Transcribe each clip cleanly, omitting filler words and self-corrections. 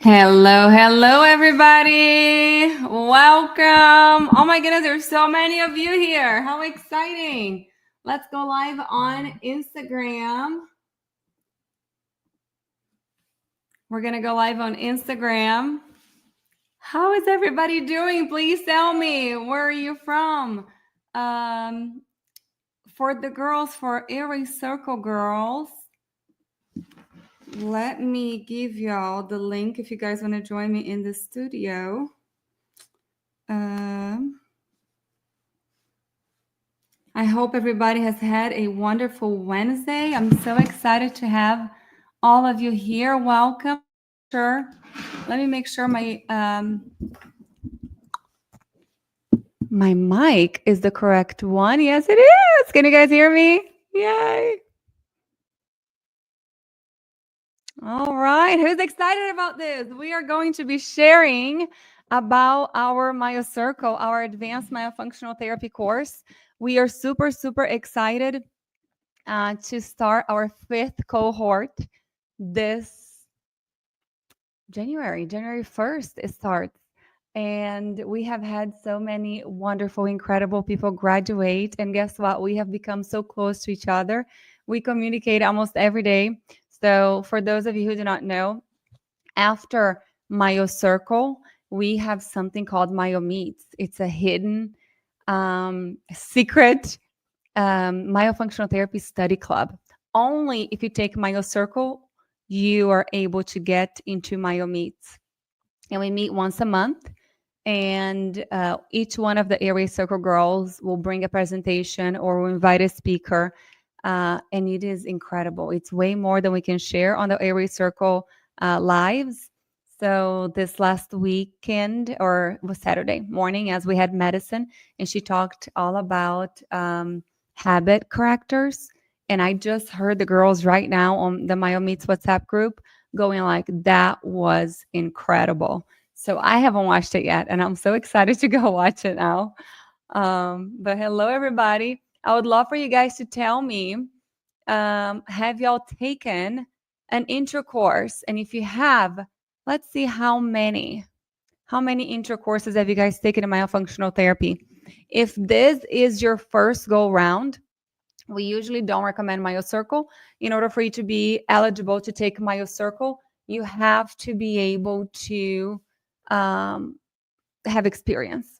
Hello, hello, everybody. Welcome. Oh my goodness, there's so many of you here. How exciting. Let's go live on Instagram. We're going to go live on Instagram. How is everybody doing? Please tell me. Where are you from? For the girls, for Aries Circle girls, let me give y'all the link if you guys want to join me in the studio. I hope everybody has had a wonderful Wednesday. I'm so excited to have all of you here. Welcome. Sure. Let me make sure my mic is the correct one. Yes, it is. Can you guys hear me? Yay. All right. Who's excited about this? We are going to be sharing about our MyoCircle, our advanced myofunctional therapy course. We are super, super excited to start our 5th cohort this January 1st it starts. And we have had so many wonderful, incredible people graduate. And guess what? We have become so close to each other. We communicate almost every day. So for those of you who do not know, after MyoCircle, we have something called MyoMeets. It's a hidden secret myofunctional therapy study club. Only if you take MyoCircle, you are able to get into MyoMeets. And we meet once a month. And each one of the Aries Circle girls will bring a presentation or will invite a speaker. And it is incredible. It's way more than we can share on the Aries Circle lives. So this last weekend, or was Saturday morning, as we had medicine, and she talked all about habit correctors. And I just heard the girls right now on the MyoMeets WhatsApp group going like, that was incredible. So I haven't watched it yet, and I'm so excited to go watch it now. But hello, everybody. I would love for you guys to tell me, have y'all taken an intro course? And if you have, let's see how many intro courses have you guys taken in myofunctional therapy? If this is your first go round, we usually don't recommend MyoCircle. In order for you to be eligible to take MyoCircle, you have to be able to have experience.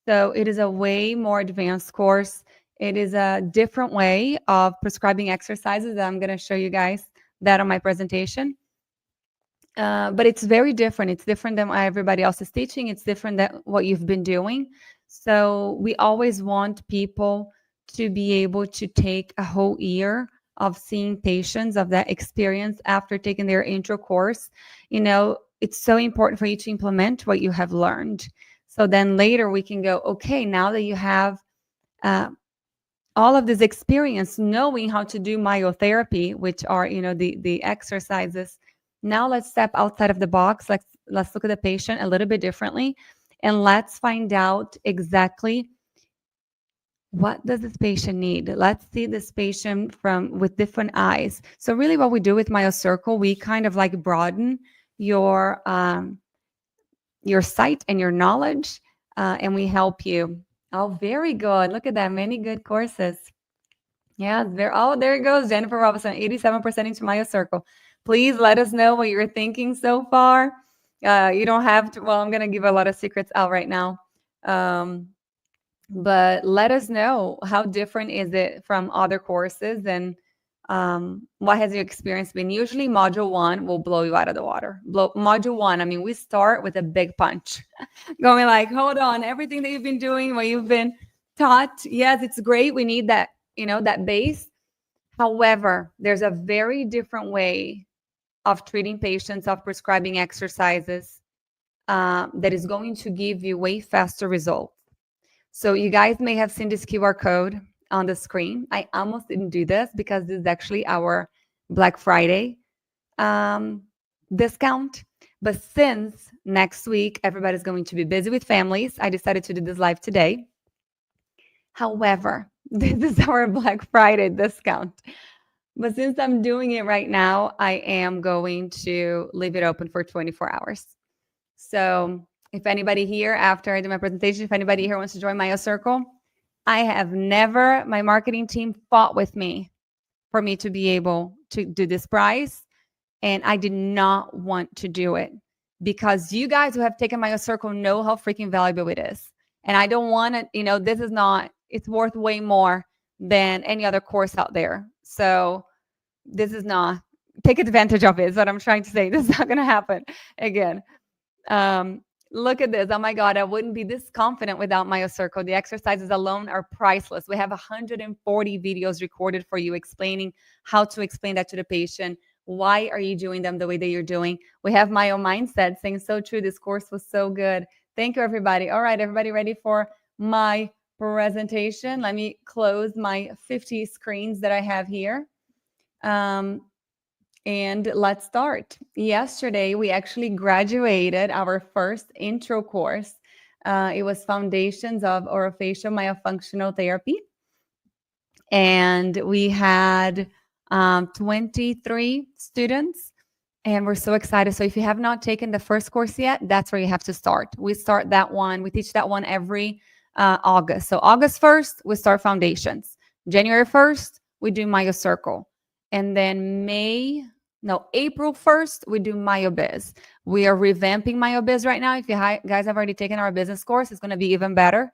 So it is a way more advanced course. It is a different way of prescribing exercises that I'm going to show you guys that on my presentation. But it's very different. It's different than what everybody else is teaching. It's different than what you've been doing. So we always want people to be able to take a whole year of seeing patients, of that experience after taking their intro course. You know, it's so important for you to implement what you have learned. So then later we can go, okay, now that you have all of this experience knowing how to do myotherapy, which are, you know, the exercises, now let's step outside of the box. Let's look at the patient a little bit differently, and let's find out exactly what does this patient need. Let's see this patient with different eyes. So really what we do with MyoCircle, we kind of like broaden your sight and your knowledge, and we help you. Oh, very good. Look at that. Many good courses. Yeah, there it goes. Jennifer Robinson, 87% into MyoCircle. Please let us know what you're thinking so far. You don't have to, well, I'm going to give a lot of secrets out right now. But let us know, how different is it from other courses, and what has your experience been? Usually module 1 will blow you out of the water. Module 1, I mean, we start with a big punch going like, hold on, everything that you've been doing, what you've been taught, yes, it's great. We need that, you know, that base. However, there's a very different way of treating patients, of prescribing exercises that is going to give you way faster results. So you guys may have seen this QR code on the screen. I almost didn't do this because this is actually our Black Friday discount. But since next week, everybody's going to be busy with families, I decided to do this live today. However, this is our Black Friday discount. But since I'm doing it right now, I am going to leave it open for 24 hours. So if anybody here, after I do my presentation, if anybody here wants to join MyoCircle, I have never, my marketing team fought with me for me to be able to do this price. And I did not want to do it because you guys who have taken MyoCircle know how freaking valuable it is. And I don't want to, this is not, it's worth way more than any other course out there. So this is not, take advantage of it is what I'm trying to say. This is not going to happen again. Look at this. Oh my God, I wouldn't be this confident without MyoCircle. The exercises alone are priceless. We have 140 videos recorded for you explaining how to explain that to the patient. Why are you doing them the way that you're doing? We have Myo Mindset saying, so true. This course was so good. Thank you, everybody. All right, everybody ready for my presentation? Let me close my 50 screens that I have here. And let's start. Yesterday, we actually graduated our first intro course. It was Foundations of Orofacial Myofunctional Therapy. And we had 23 students. And we're so excited. So if you have not taken the first course yet, that's where you have to start. We start that one. We teach that one every August. So August 1st, we start Foundations. January 1st, we do MyoCircle. And then April 1st, we do MyoBiz. We are revamping MyoBiz right now. If you guys have already taken our business course, it's going to be even better.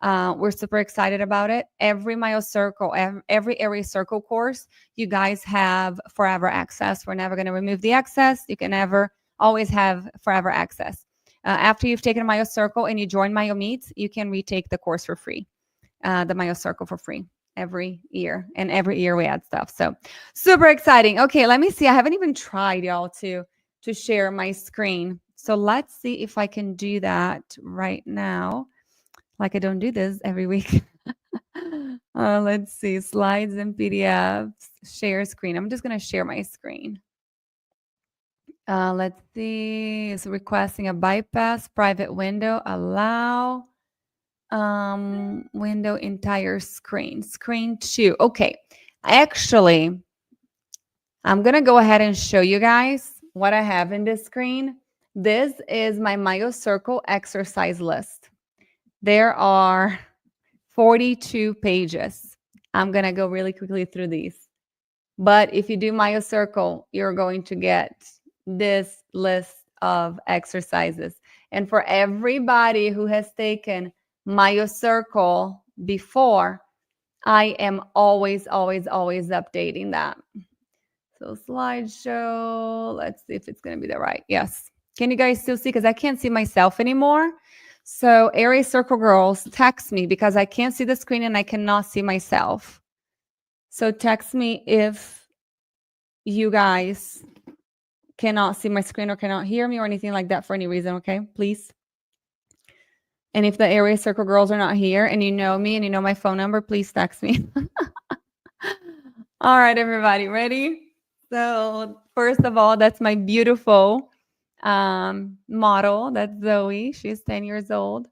We're super excited about it. Every MyoCircle, every Area Circle course, you guys have forever access. We're never going to remove the access. You can always have forever access. After you've taken MyoCircle and you join MyoMeets, you can retake the course for free, the MyoCircle for free. Every year, and every year we add stuff. So super exciting. Okay, let me see. I haven't even tried, y'all, to share my screen. So let's see if I can do that right now. Like I don't do this every week. Let's see, slides and PDFs, share screen. I'm just gonna share my screen. Let's see. It's requesting a bypass private window. Allow. Window entire screen 2. Okay, actually I'm gonna go ahead and show you guys what I have in this screen. This is my MyoCircle exercise list. There are 42 pages. I'm gonna go really quickly through these, but if you do MyoCircle, you're going to get this list of exercises. And for everybody who has taken MyoCircle before, I am always updating that. So slideshow, let's see if it's going to be the right. Yes. Can you guys still see? Because I can't see myself anymore. So Area Circle girls, text me because I can't see the screen and I cannot see myself. So text me if you guys cannot see my screen or cannot hear me or anything like that for any reason, okay? Please. And if the Area Circle girls are not here and you know me and you know my phone number, please text me. All right, everybody, ready? So first of all, that's my beautiful model. That's Zoe. She's 10 years old.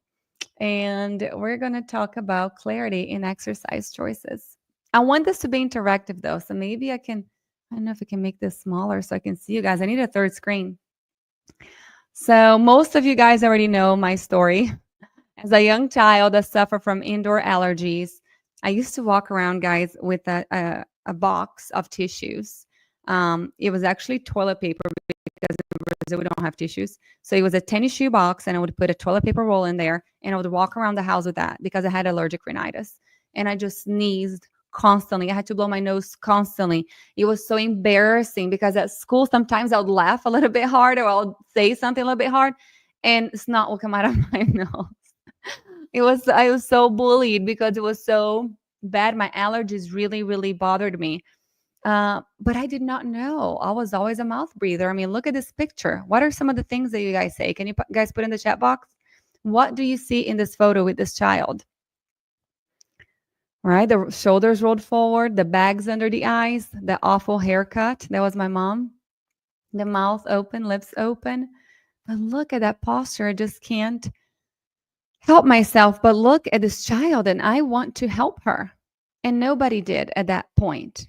And we're going to talk about clarity in exercise choices. I want this to be interactive, though. So maybe I don't know if I can make this smaller so I can see you guys. I need a third screen. So most of you guys already know my story. As a young child that suffered from indoor allergies, I used to walk around, guys, with a box of tissues. It was actually toilet paper because in Brazil we don't have tissues. So it was a tennis shoe box, and I would put a toilet paper roll in there, and I would walk around the house with that because I had allergic rhinitis. And I just sneezed constantly. I had to blow my nose constantly. It was so embarrassing because at school, sometimes I would laugh a little bit hard or I'll say something a little bit hard, and snot will come out of my nose. I was so bullied because it was so bad. My allergies really bothered me. But I did not know. I was always a mouth breather. I mean, look at this picture. What are some of the things that you guys say? Can you guys put in the chat box? What do you see in this photo with this child? Right, the shoulders rolled forward, the bags under the eyes, the awful haircut. That was my mom. The mouth open, lips open. But look at that posture. I just can't help myself but look at this child, and I want to help her. And nobody did at that point.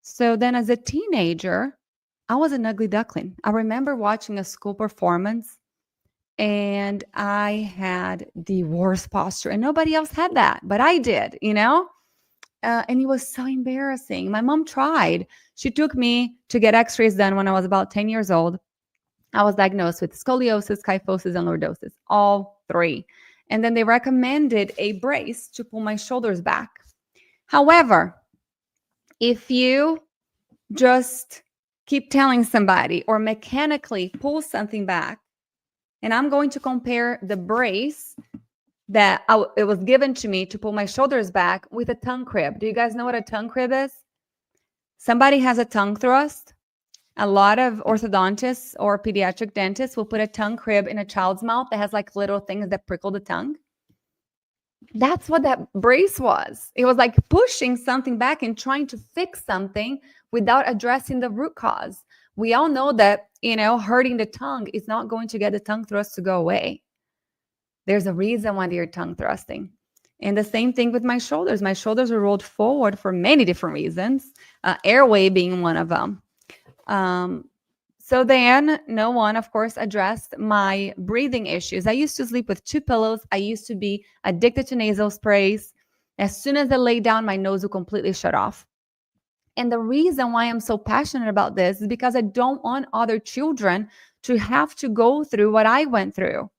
So then as a teenager, I was an ugly duckling. I remember watching a school performance and I had the worst posture, and nobody else had that, but I did, and it was so embarrassing. My mom tried. She took me to get x-rays done when I was about 10 years old. I was diagnosed with scoliosis, kyphosis, and lordosis, all three. And then they recommended a brace to pull my shoulders back. However, if you just keep telling somebody or mechanically pull something back, and I'm going to compare the brace that it was given to me to pull my shoulders back with a tongue crib. Do you guys know what a tongue crib is? Somebody has a tongue thrust. A lot of orthodontists or pediatric dentists will put a tongue crib in a child's mouth that has like little things that prickle the tongue. That's what that brace was. It was like pushing something back and trying to fix something without addressing the root cause. We all know that, hurting the tongue is not going to get the tongue thrust to go away. There's a reason why they're tongue thrusting. And the same thing with my shoulders. My shoulders are rolled forward for many different reasons, airway being one of them. So then no one, of course, addressed my breathing issues. I used to sleep with 2 pillows. I used to be addicted to nasal sprays. As soon as I lay down, my nose would completely shut off. And the reason why I'm so passionate about this is because I don't want other children to have to go through what I went through.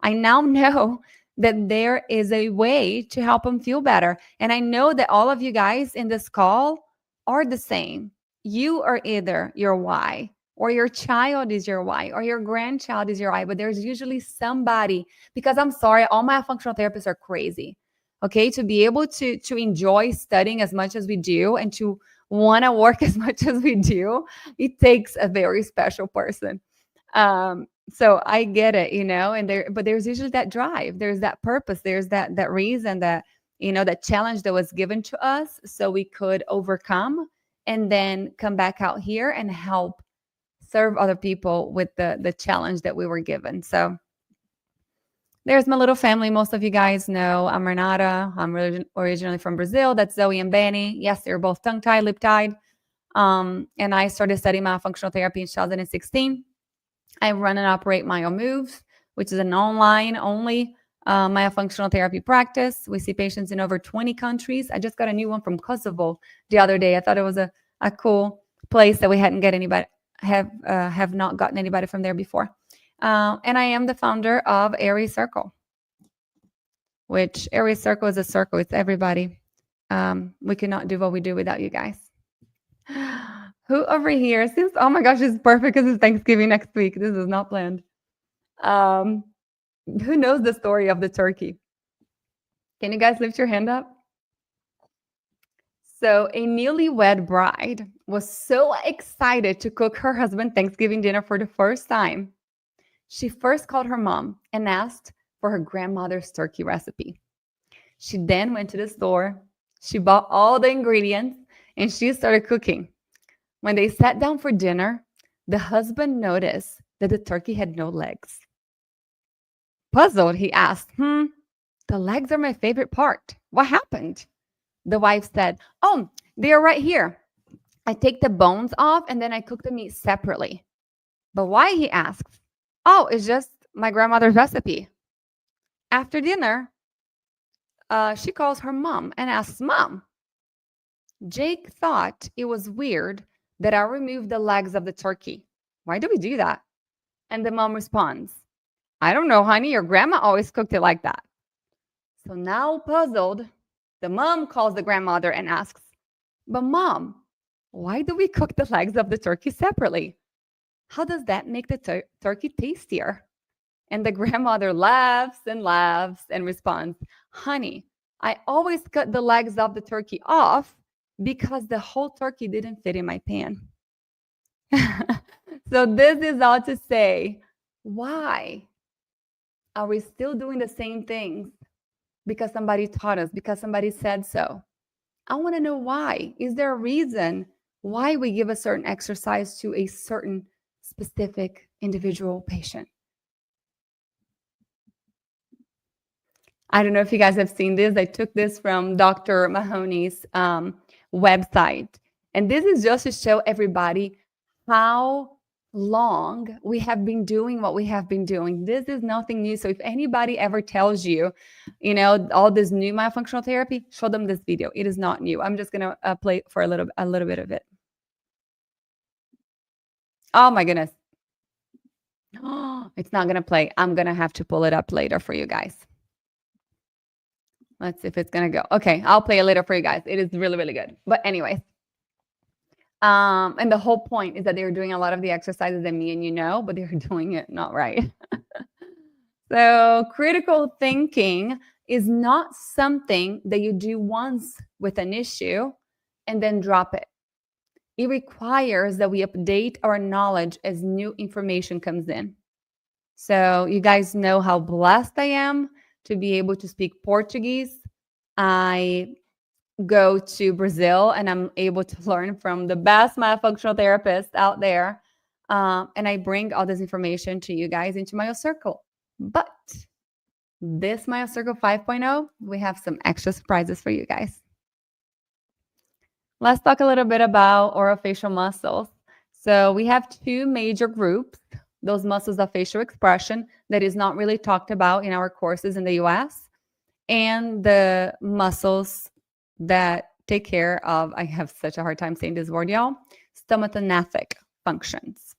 I now know that there is a way to help them feel better. And I know that all of you guys in this call are the same. You are either your why, or your child is your why, or your grandchild is your why, but there's usually somebody, because I'm sorry, all my functional therapists are crazy. Okay, to be able to enjoy studying as much as we do and to want to work as much as we do, it takes a very special person. So I get it, but there's usually that drive, there's that purpose, there's that reason, that that challenge that was given to us so we could overcome and then come back out here and help serve other people with the challenge that we were given. So there's my little family. Most of you guys know I'm Renata. I'm originally from Brazil. That's Zoe and Benny. Yes, they're both tongue-tied, lip-tied. And I started studying myofunctional therapy in 2016. I run and operate MyoMoves, which is an online-only myofunctional therapy practice. We see patients in over 20 countries. I just got a new one from Kosovo the other day. I thought it was a cool place that we hadn't get anybody have not gotten anybody from there before. And I am the founder of Aries Circle, which Aries Circle is a circle. It's everybody. We cannot do what we do without you guys. Who over here seems, oh my gosh, it's perfect because it's Thanksgiving next week. This is not planned. Who knows the story of the turkey? Can you guys lift your hand up? So a newlywed bride was so excited to cook her husband Thanksgiving dinner for the first time. She first called her mom and asked for her grandmother's turkey recipe. She then went to the store. She bought all the ingredients and she started cooking. When they sat down for dinner, the husband noticed that the turkey had no legs. Puzzled, he asked, the legs are my favorite part. What happened? The wife said, oh, they are right here. I take the bones off and then I cook the meat separately. But why, he asked. Oh, it's just my grandmother's recipe. After dinner, she calls her mom and asks, Mom, Jake thought it was weird that I removed the legs of the turkey. Why do we do that? And the mom responds, I don't know, honey. Your grandma always cooked it like that. So now puzzled, the mom calls the grandmother and asks, but Mom, why do we cook the legs of the turkey separately? How does that make the turkey tastier? And the grandmother laughs and responds, honey, I always cut the legs of the turkey off because the whole turkey didn't fit in my pan. So this is all to say, why are we still doing the same things? Because somebody taught us, because somebody said so. I want to know why. Is there a reason why we give a certain exercise to a certain specific individual patient? I don't know if you guys have seen this. I took this from Dr. Mahoney's website. And this is just to show everybody how long we have been doing what we have been doing. This is nothing new. So if anybody ever tells you, all this new myofunctional therapy, show them this video. It is not new. I'm just gonna play for a little bit of it. Oh my goodness. It's not gonna play. I'm gonna have to pull it up later for you guys. Let's see if it's gonna go. Okay, I'll play it later for you guys. It is really, really good. But anyways, and the whole point is that they're doing a lot of the exercises that me and you know, but they're doing it not right. So critical thinking is not something that you do once with an issue and then drop it. It requires that we update our knowledge as new information comes in. So you guys know how blessed I am to be able to speak Portuguese. I go to Brazil and I'm able to learn from the best myofunctional therapists out there. And I bring all this information to you guys into MyoCircle. But this MyoCircle 5.0, we have some extra surprises for you guys. Let's talk a little bit about orofacial muscles. So we have two major groups, those muscles of facial expression that is not really talked about in our courses in the US, and the muscles that take care of, I have such a hard time saying this word, y'all, stomatognathous functions.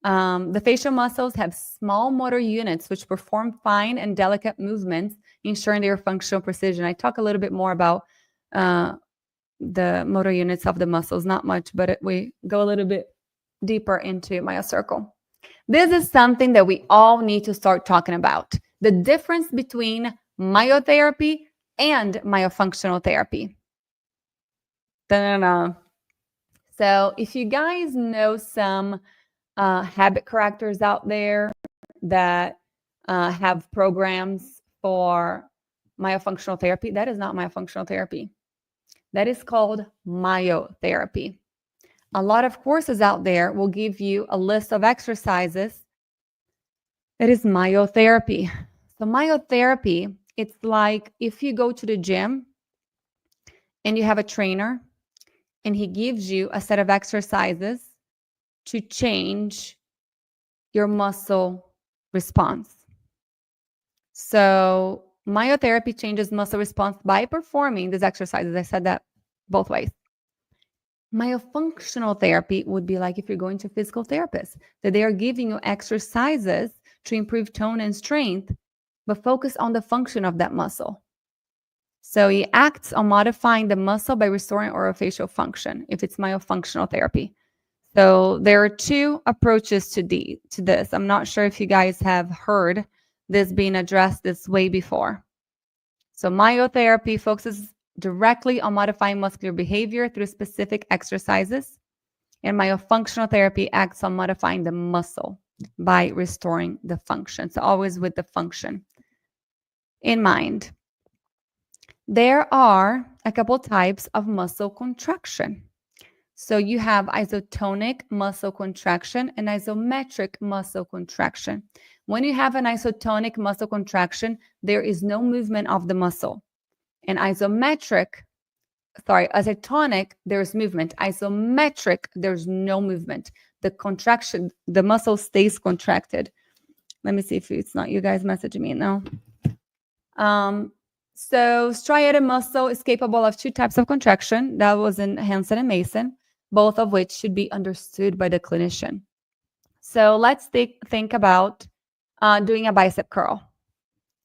The facial muscles have small motor units which perform fine and delicate movements, ensuring their functional precision. I talk a little bit more about the motor units of the muscles, not much, but we go a little bit deeper into MyoCircle. This is something that we all need to start talking about. The difference between myotherapy and myofunctional therapy. Da-da-da. So if you guys know some habit correctors out there that have programs for myofunctional therapy, that is not myofunctional therapy. That is called myotherapy. A lot of courses out there will give you a list of exercises that is myotherapy. So myotherapy, it's like if you go to the gym and you have a trainer and he gives you a set of exercises to change your muscle response. So myotherapy changes muscle response by performing these exercises. I said that both ways. Myofunctional therapy would be like if you're going to a physical therapist, that they are giving you exercises to improve tone and strength, but focus on the function of that muscle. So it acts on modifying the muscle by restoring orofacial function if it's myofunctional therapy. So there are two approaches to this. I'm not sure if you guys have heard this being addressed this way before. So myotherapy focuses directly on modifying muscular behavior through specific exercises, and myofunctional therapy acts on modifying the muscle by restoring the function. So always with the function in mind. There are a couple types of muscle contraction. So you have isotonic muscle contraction and isometric muscle contraction. When you have an isotonic muscle contraction, there is no movement of the muscle. And isotonic, there's movement. Isometric, there's no movement. The contraction, the muscle stays contracted. Let me see if it's not you guys messaging me now. So striated muscle is capable of two types of contraction. That was in Hansen and Mason, both of which should be understood by the clinician. So let's think about doing a bicep curl,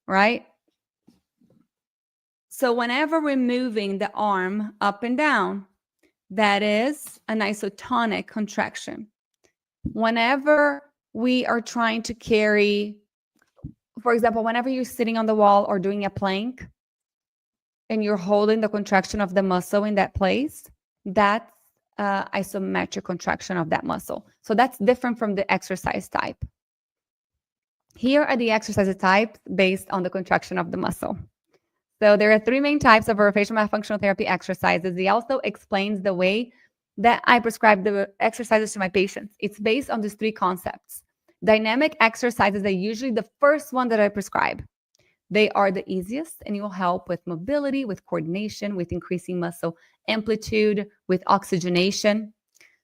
right? So whenever we're moving the arm up and down, that is an isotonic contraction. Whenever we are trying to carry, for example, whenever you're sitting on the wall or doing a plank and you're holding the contraction of the muscle in that place, that's isometric contraction of that muscle. So that's different from the exercise type. Here are the exercise types based on the contraction of the muscle. So there are three main types of orofacial myofunctional therapy exercises. He also explains the way that I prescribe the exercises to my patients. It's based on these three concepts. Dynamic exercises are usually the first one that I prescribe. They are the easiest, and it will help with mobility, with coordination, with increasing muscle amplitude, with oxygenation.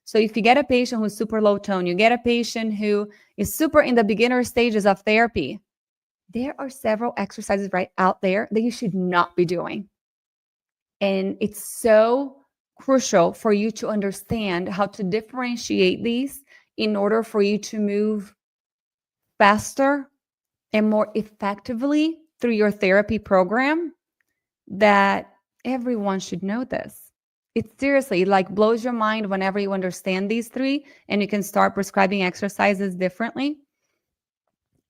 So if you get a patient who's super low tone, you get a patient who is super in the beginner stages of therapy, there are several exercises right out there that you should not be doing. And it's so crucial for you to understand how to differentiate these in order for you to move faster and more effectively through your therapy program, that everyone should know this. It seriously like blows your mind whenever you understand these three and you can start prescribing exercises differently.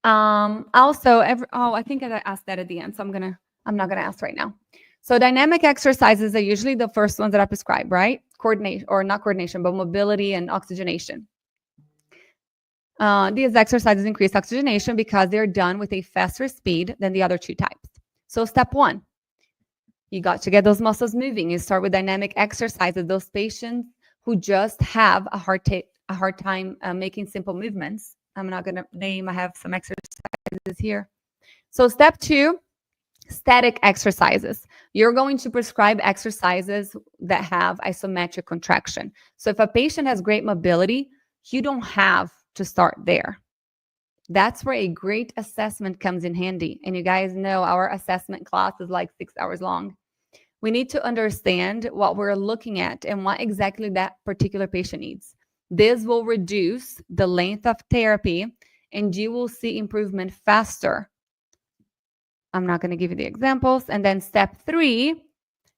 I think I asked that at the end, so I'm not gonna ask right now. So dynamic exercises are usually the first ones that I prescribe, right? Coordination, or not coordination, but mobility and oxygenation. These exercises increase oxygenation because they're done with a faster speed than the other two types. So step one, you got to get those muscles moving. You start with dynamic exercises. Those patients who just have a hard time making simple movements. I'm not going to name, I have some exercises here. So step two, static exercises. You're going to prescribe exercises that have isometric contraction. So if a patient has great mobility, you don't have to start there. That's where a great assessment comes in handy. And you guys know our assessment class is like 6 hours long. We need to understand what we're looking at and what exactly that particular patient needs. This will reduce the length of therapy and you will see improvement faster. I'm not going to give you the examples. And then step three,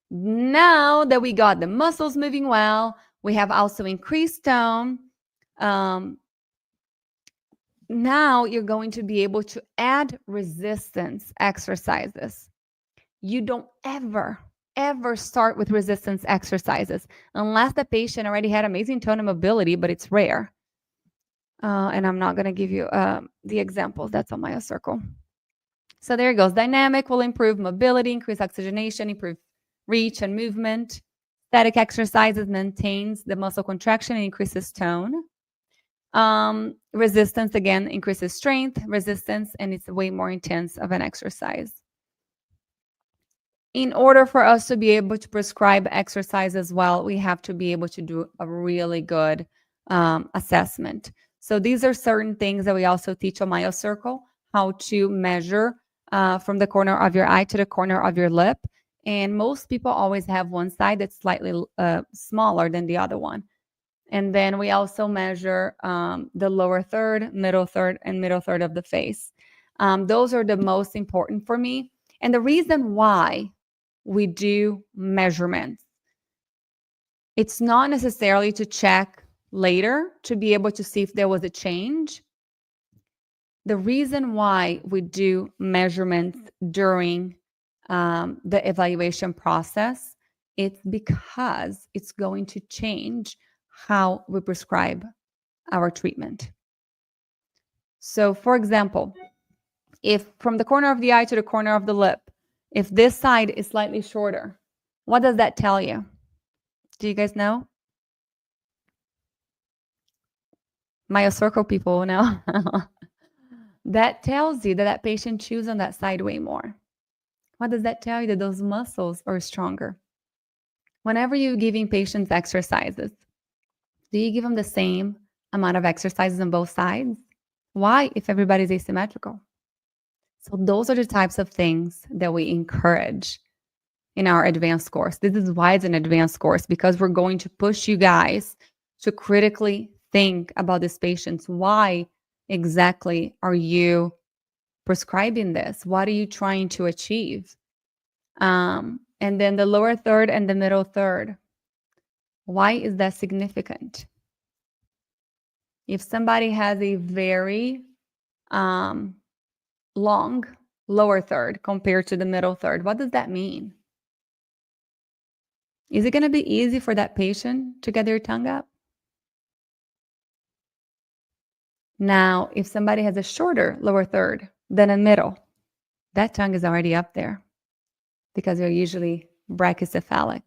now that we got the muscles moving well, we have also increased tone. Now you're going to be able to add resistance exercises. You don't ever start with resistance exercises unless the patient already had amazing tone and mobility, but it's rare. And I'm not going to give you the examples. That's on MyoCircle. So there it goes. Dynamic will improve mobility, increase oxygenation, improve reach and movement. Static exercises maintains the muscle contraction and increases tone. Resistance, again, increases strength, resistance, and it's way more intense of an exercise. In order for us to be able to prescribe exercise as well, we have to be able to do a really good assessment. So these are certain things that we also teach on MyoCircle, how to measure from the corner of your eye to the corner of your lip. And most people always have one side that's slightly smaller than the other one. And then we also measure the lower third, middle third, and middle third of the face. Those are the most important for me. And the reason why we do measurements, it's not necessarily to check later to be able to see if there was a change. The reason why we do measurements during the evaluation process, it's because it's going to change how we prescribe our treatment. So for example, if from the corner of the eye to the corner of the lip, if this side is slightly shorter, what does that tell you? Do you guys know? MyoCircle people know. That tells you that that patient chews on that side way more. What does that tell you? That those muscles are stronger. Whenever you're giving patients exercises, do you give them the same amount of exercises on both sides? Why, if everybody's asymmetrical? So those are the types of things that we encourage in our advanced course. This is why it's an advanced course, because we're going to push you guys to critically think about these patients. Why exactly are you prescribing this? What are you trying to achieve? And then the lower third and the middle third. Why is that significant? If somebody has a very long lower third compared to the middle third, what does that mean? Is it going to be easy for that patient to get their tongue up? Now, if somebody has a shorter lower third than a middle, that tongue is already up there because they're usually brachycephalic.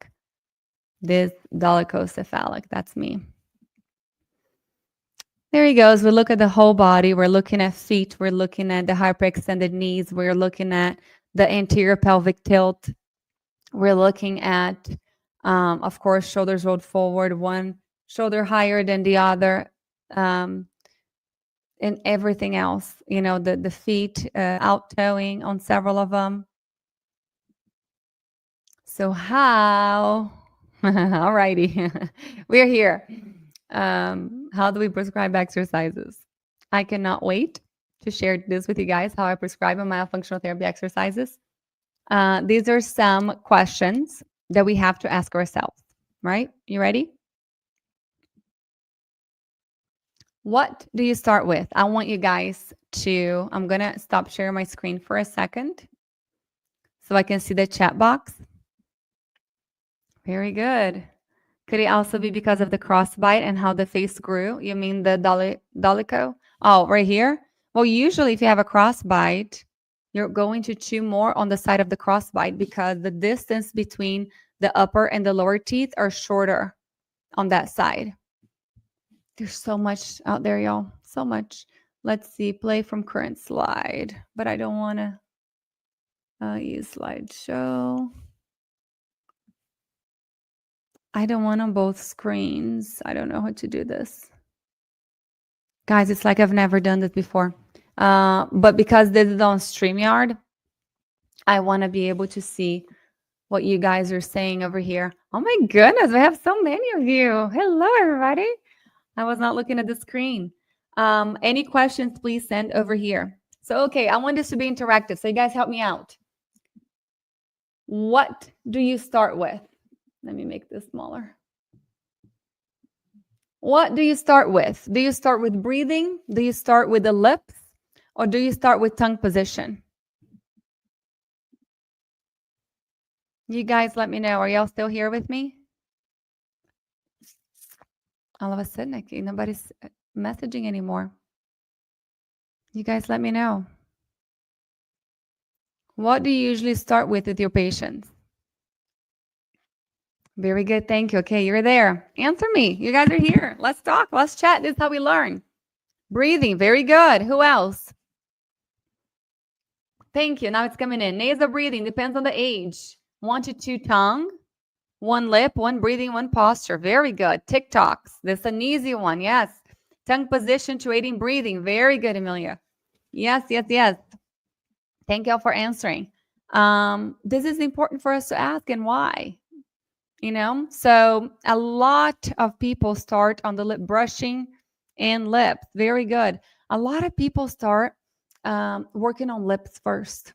This dolichocephalic, that's me. There he goes. We look at the whole body. We're looking at feet. We're looking at the hyperextended knees. We're looking at the anterior pelvic tilt. We're looking at, of course, shoulders rolled forward, one shoulder higher than the other, and everything else, the feet out toeing on several of them. So how, all righty, we're here. How do we prescribe exercises? I cannot wait to share this with you guys, how I prescribe myofunctional therapy exercises. These are some questions that we have to ask ourselves, right? You ready? What do you start with? I want you guys to, I'm going to stop sharing my screen for a second so I can see the chat box. Very good. Could it also be because of the crossbite and how the face grew? You mean the dolicho? Oh, right here? Well, usually if you have a crossbite, you're going to chew more on the side of the crossbite because the distance between the upper and the lower teeth are shorter on that side. There's so much out there, y'all. So much. Let's see. Play from current slide. But I don't want to use slideshow. I don't want on both screens. I don't know how to do this. Guys, it's like I've never done this before. But because this is on StreamYard, I want to be able to see what you guys are saying over here. Oh my goodness, we have so many of you. Hello, everybody. I was not looking at the screen. Any questions, please send over here. So, okay, I want this to be interactive. So you guys help me out. What do you start with? Let me make this smaller. What do you start with? Do you start with breathing? Do you start with the lips? Or do you start with tongue position? You guys let me know. Are y'all still here with me? All of a sudden, nobody's messaging anymore. You guys let me know. What do you usually start with your patients? Very good. Thank you. Okay, you're there. Answer me. You guys are here. Let's talk. Let's chat. This is how we learn. Breathing. Very good. Who else? Thank you. Now it's coming in. Nasal breathing depends on the age. 1 to 2 tongue, 1 lip, 1 breathing, 1 posture. Very good. TikToks. This is an easy one. Yes. Tongue position to aiding breathing. Very good, Amelia. Yes, yes, yes. Thank you all for answering. This is important for us to ask, and why? So a lot of people start on the lip brushing and lips. Very good. A lot of people start working on lips first.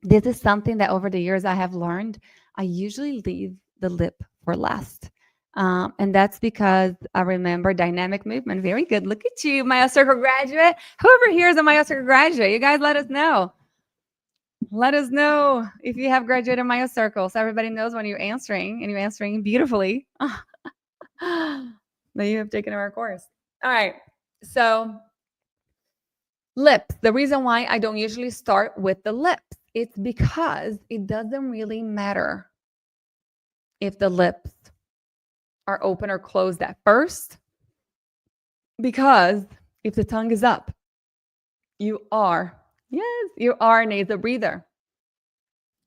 This is something that over the years I have learned. I usually leave the lip for last. And that's because I remember dynamic movement. Very good. Look at you, MyoCircle graduate. Whoever here is a MyoCircle graduate, you guys let us know. Let us know if you have graduated MyoCircle, so everybody knows when you're answering, and you're answering beautifully. That you have taken our course. All right. So lips. The reason why I don't usually start with the lips, it's because it doesn't really matter if the lips are open or closed at first, because if the tongue is up, you are a nasal breather,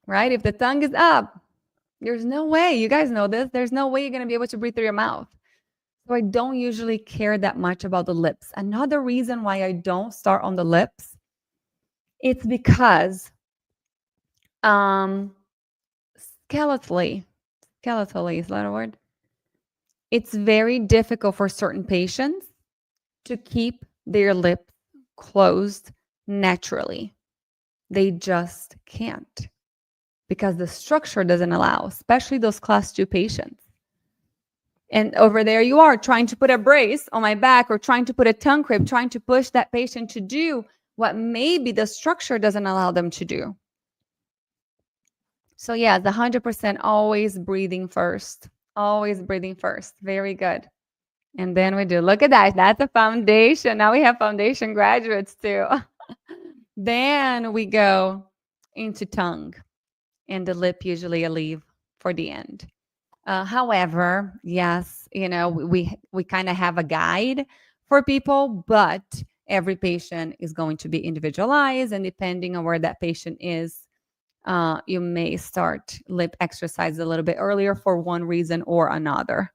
right? If the tongue is up, there's no way, you guys know this, there's no way you're going to be able to breathe through your mouth. So I don't usually care that much about the lips. Another reason why I don't start on the lips, it's because skeletally, is that a word? It's very difficult for certain patients to keep their lips closed naturally. They just can't, because the structure doesn't allow, especially those class 2 patients. And over there you are trying to put a brace on my back, or trying to put a tongue crib, trying to push that patient to do what maybe the structure doesn't allow them to do. So yeah, the 100% always breathing first. Always breathing first. Very good. And then we do, look at that. That's a foundation. Now we have foundation graduates too. Then we go into tongue, and the lip usually I leave for the end. However, yes, we kind of have a guide for people, but every patient is going to be individualized, and depending on where that patient is, you may start lip exercise a little bit earlier for one reason or another.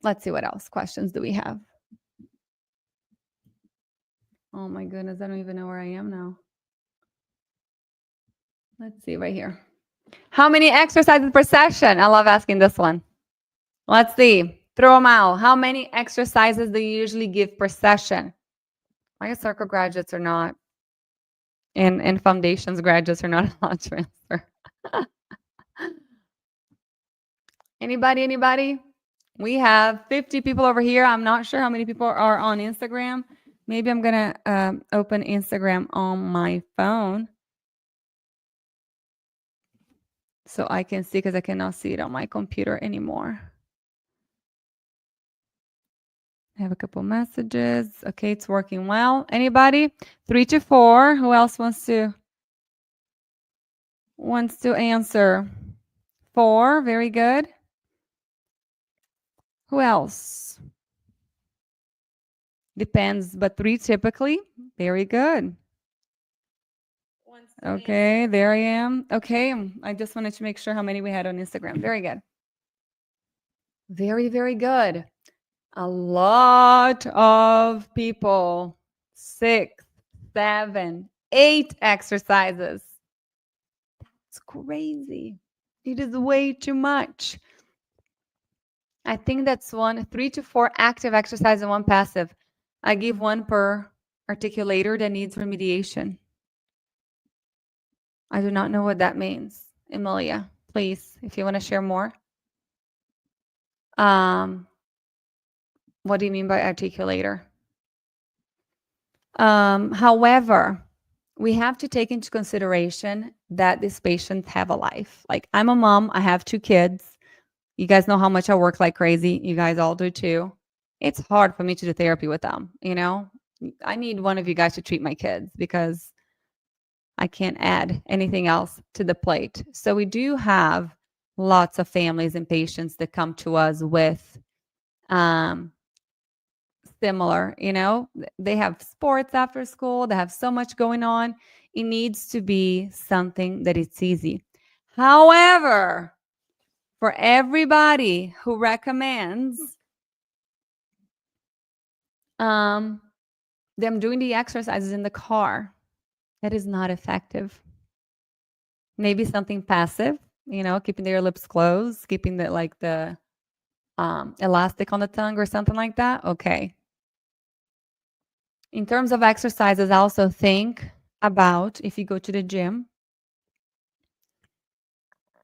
Let's see what else questions do we have. Oh my goodness, I don't even know where I am now. Let's see right here. How many exercises per session? I love asking this one. Let's see. Throw them out. How many exercises do you usually give per session? My circle graduates are not, and foundations graduates are not allowed to answer. Anybody? We have 50 people over here. I'm not sure how many people are on Instagram. Maybe I'm going to open Instagram on my phone so I can see, because I cannot see it on my computer anymore. I have a couple messages. Okay, it's working well. Anybody? 3 to 4. Who else wants to answer? 4. Very good. Who else? Depends, but 3 typically. Very good. Okay, there I am. Okay, I just wanted to make sure how many we had on Instagram. Very good. Very, very good. A lot of people. 6, 7, 8 exercises. That's crazy. It is way too much. I think that's 3 to 4 active exercise and 1 passive. I give 1 per articulator that needs remediation. I do not know what that means. Emilia, please, if you want to share more. What do you mean by articulator? However, we have to take into consideration that these patients have a life. Like, I'm a mom, I have 2 kids. You guys know how much I work like crazy. You guys all do too. It's hard for me to do therapy with them, you know? I need one of you guys to treat my kids because I can't add anything else to the plate. So we do have lots of families and patients that come to us with similar, you know, they have sports after school, they have so much going on. It needs to be something that it's easy. However, for everybody who recommends them doing the exercises in the car, that is not effective. Maybe something passive, you know, keeping their lips closed, keeping the elastic on the tongue or something like that. Okay. In terms of exercises, I also think about, if you go to the gym,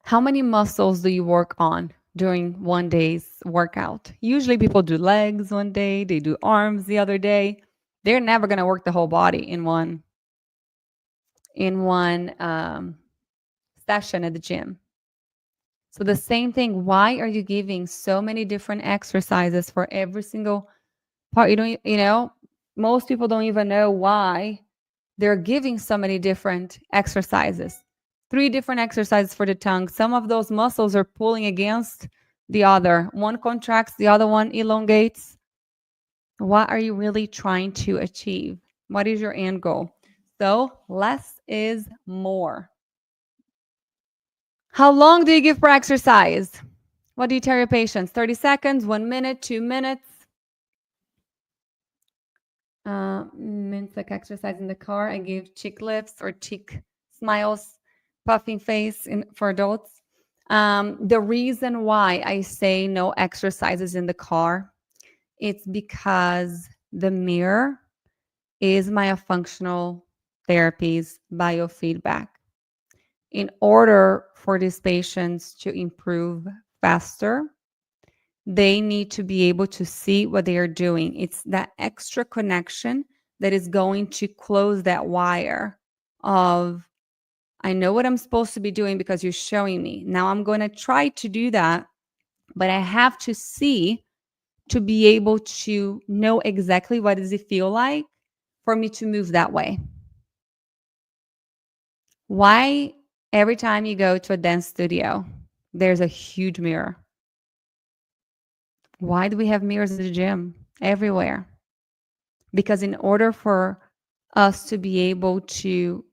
how many muscles do you work on during one day's workout? Usually people do legs one day, they do arms the other day. They're never going to work the whole body in one session at the gym. So the same thing, why are you giving so many different exercises for every single part? You know, most people don't even know why they're giving so many different exercises. 3 different exercises for the tongue. Some of those muscles are pulling against the other. One contracts, the other one elongates. What are you really trying to achieve? What is your end goal? So less is more. How long do you give for exercise? What do you tell your patients? 30 seconds, 1 minute, 2 minutes? Means like exercise in the car. I give cheek lifts or cheek smiles, puffing face for adults. The reason why I say no exercises in the car, it's because the mirror is myofunctional therapy's biofeedback. In order for these patients to improve faster, they need to be able to see what they are doing. It's that extra connection that is going to close that wire of, I know what I'm supposed to be doing because you're showing me. Now I'm going to try to do that, but I have to see to be able to know exactly what does it feel like for me to move that way. Why every time you go to a dance studio, there's a huge mirror? Why do we have mirrors in the gym everywhere? Because in order for us to be able to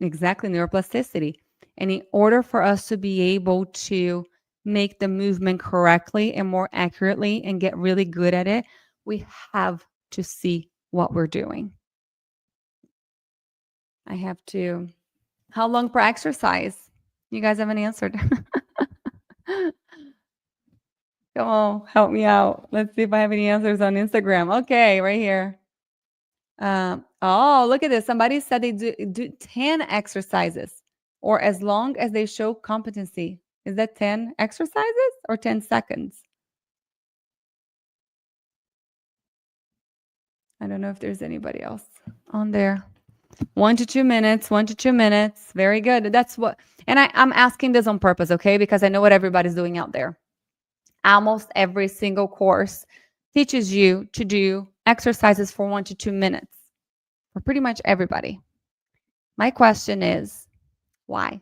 Exactly, neuroplasticity. And in order for us to be able to make the movement correctly and more accurately and get really good at it, we have to see what we're doing. I have to. How long per exercise? You guys haven't answered. Come on, help me out. Let's see if I have any answers on Instagram. Okay, right here. Oh, look at this. Somebody said they do 10 exercises or as long as they show competency. Is that 10 exercises or 10 seconds? I don't know if there's anybody else on there. 1 to 2 minutes, 1 to 2 minutes. Very good. That's what, and I'm asking this on purpose, okay? Because I know what everybody's doing out there. Almost every single course teaches you to do exercises for 1 to 2 minutes for pretty much everybody. My question is, why?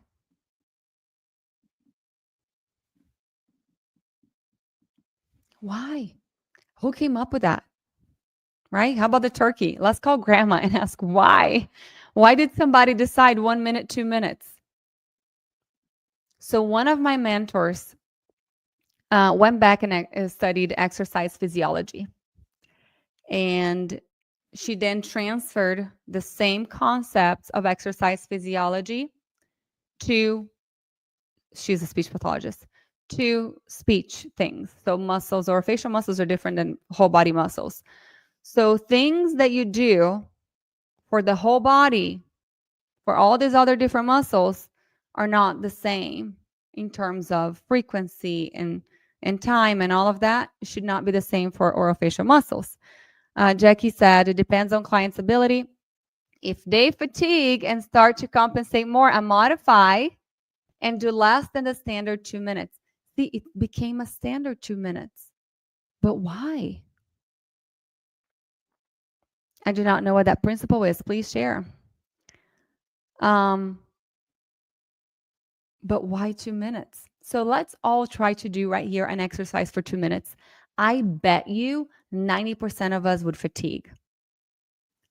Why? Who came up with that? Right? How about the turkey? Let's call grandma and ask why. Why did somebody decide 1 minute, 2 minutes? So one of my mentors went back and studied exercise physiology. And she then transferred the same concepts of exercise physiology to, she's a speech pathologist, to speech things. So muscles or facial muscles are different than whole body muscles. So things that you do for the whole body, for all these other different muscles, are not the same in terms of frequency and time and all of that. It should not be the same for orofacial muscles. Jackie said it depends on client's ability. If they fatigue and start to compensate more and modify and do less than the standard 2 minutes. See, it became a standard 2 minutes. But why? I do not know what that principle is. Please share. But why 2 minutes? So let's all try to do right here an exercise for 2 minutes. I bet you 90% of us would fatigue.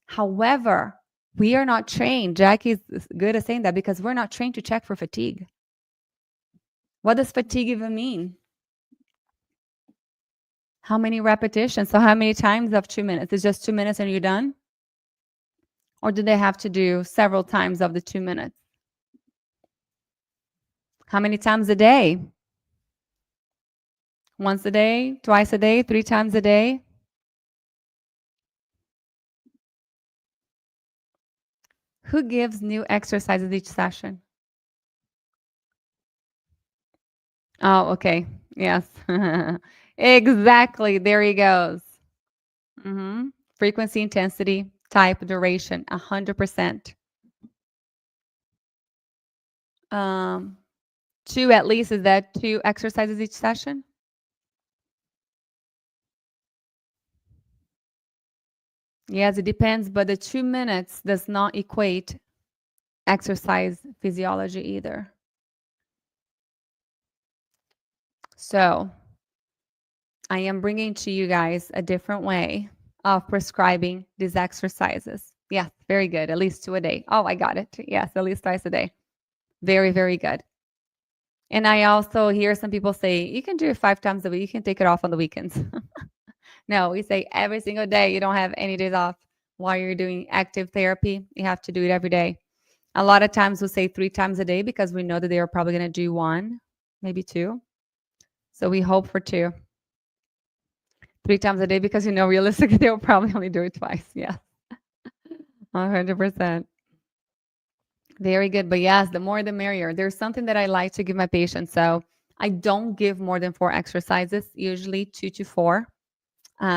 However, we are not trained. Jackie's good at saying that because we're not trained to check for fatigue. What does fatigue even mean? How many repetitions? So how many times of 2 minutes? It's just 2 minutes and you're done? Or do they have to do several times of the 2 minutes? How many times a day? Once a day, twice a day, 3 times a day? Who gives new exercises each session? Oh, okay. Yes. Exactly. There he goes. Frequency, intensity, type, duration, 100%. 2 at least, is that 2 exercises each session? Yes, it depends, but the 2 minutes does not equate exercise physiology either. So I am bringing to you guys a different way of prescribing these exercises. Yes, very good. At least 2 a day. Oh, I got it. Yes, at least twice a day. Very, very good. And I also hear some people say, you can do it 5 times a week. You can take it off on the weekends. No, we say every single day. You don't have any days off while you're doing active therapy. You have to do it every day. A lot of times we'll say 3 times a day because we know that they are probably going to do 1, maybe 2. So we hope for 2. 3 times a day because, realistically, they'll probably only do it twice. Yeah. 100%. Very good. But yes, the more the merrier. There's something that I like to give my patients. So I don't give more than 4 exercises, usually 2 to 4,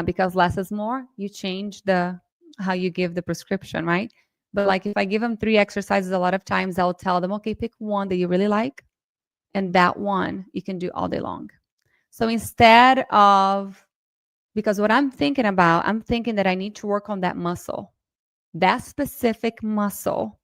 because less is more. You change how you give the prescription, right? But like if I give them 3 exercises, a lot of times I'll tell them, okay, pick one that you really like. And that one you can do all day long. So instead of, because what I'm thinking that I need to work on that muscle, that specific muscle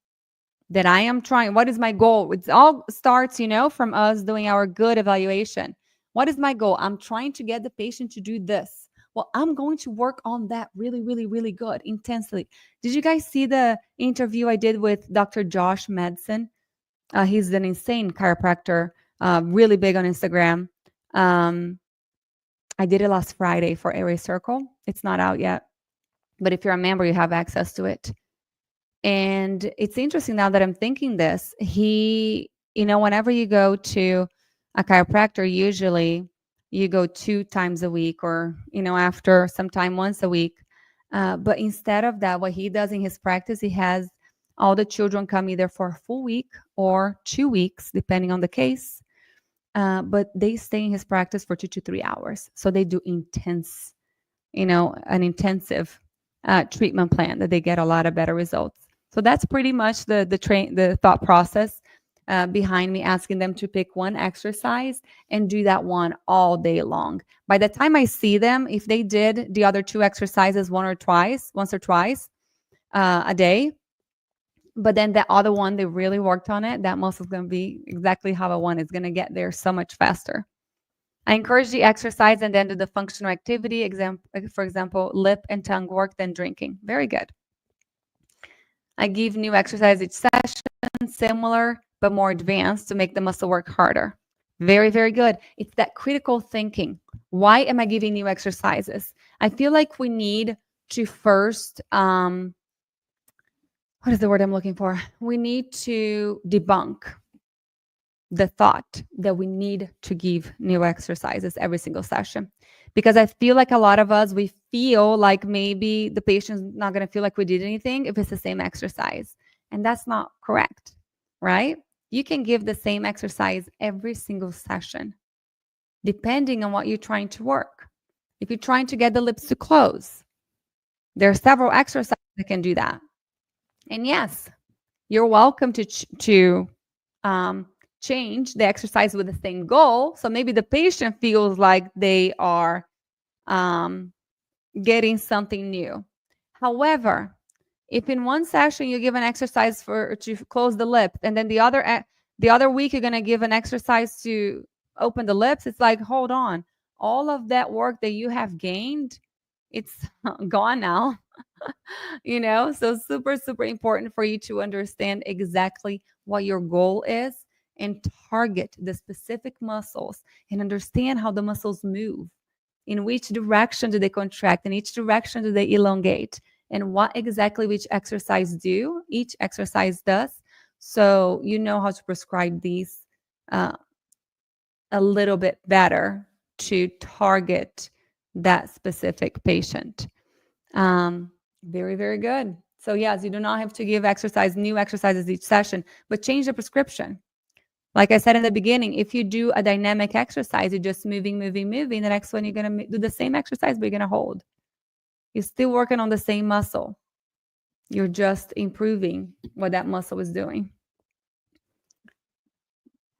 that I am trying. What is my goal? It all starts, from us doing our good evaluation. What is my goal? I'm trying to get the patient to do this. Well, I'm going to work on that really, really, really good, intensely. Did you guys see the interview I did with Dr. Josh Madsen? He's an insane chiropractor, really big on Instagram. I did it last Friday for Airway Circle. It's not out yet, but if you're a member, you have access to it. And it's interesting now that I'm thinking this. Whenever you go to a chiropractor, usually you go 2 times a week or, after some time once a week. But instead of that, what he does in his practice, he has all the children come either for a full week or 2 weeks, depending on the case. But they stay in his practice for 2 to 3 hours. So they do intense, an intensive treatment plan that they get a lot of better results. So that's pretty much the thought process behind me asking them to pick one exercise and do that one all day long. By the time I see them, if they did the other 2 exercises once or twice a day, but then the other one, they really worked on it, that muscle is going to be exactly how I want. It's going to get there so much faster. I encourage the exercise and then do the functional activity, for example, lip and tongue work, then drinking. Very good. I give new exercise each session, similar but more advanced to make the muscle work harder. Very, very good. It's that critical thinking. Why am I giving new exercises? I feel like we need to first, what is the word I'm looking for? We need to debunk the thought that we need to give new exercises every single session. Because I feel like a lot of us, we feel like maybe the patient's not going to feel like we did anything if it's the same exercise. And that's not correct, right? You can give the same exercise every single session, depending on what you're trying to work. If you're trying to get the lips to close, there are several exercises that can do that. And yes, you're welcome to change the exercise with the same goal. So maybe the patient feels like they are getting something new. However, if in one session you give an exercise to close the lip, and then the other week you're going to give an exercise to open the lips, it's like, hold on, all of that work that you have gained, it's gone now. So super, super important for you to understand exactly what your goal is and target the specific muscles and understand how the muscles move. In which direction do they contract? In each direction do they elongate? And what exactly each exercise does. So you know how to prescribe these a little bit better to target that specific patient. Very, very good. So yes, you do not have to give new exercises each session, but change the prescription. Like I said in the beginning, if you do a dynamic exercise, you're just moving. The next one, you're going to do the same exercise, but you're going to hold. You're still working on the same muscle. You're just improving what that muscle is doing.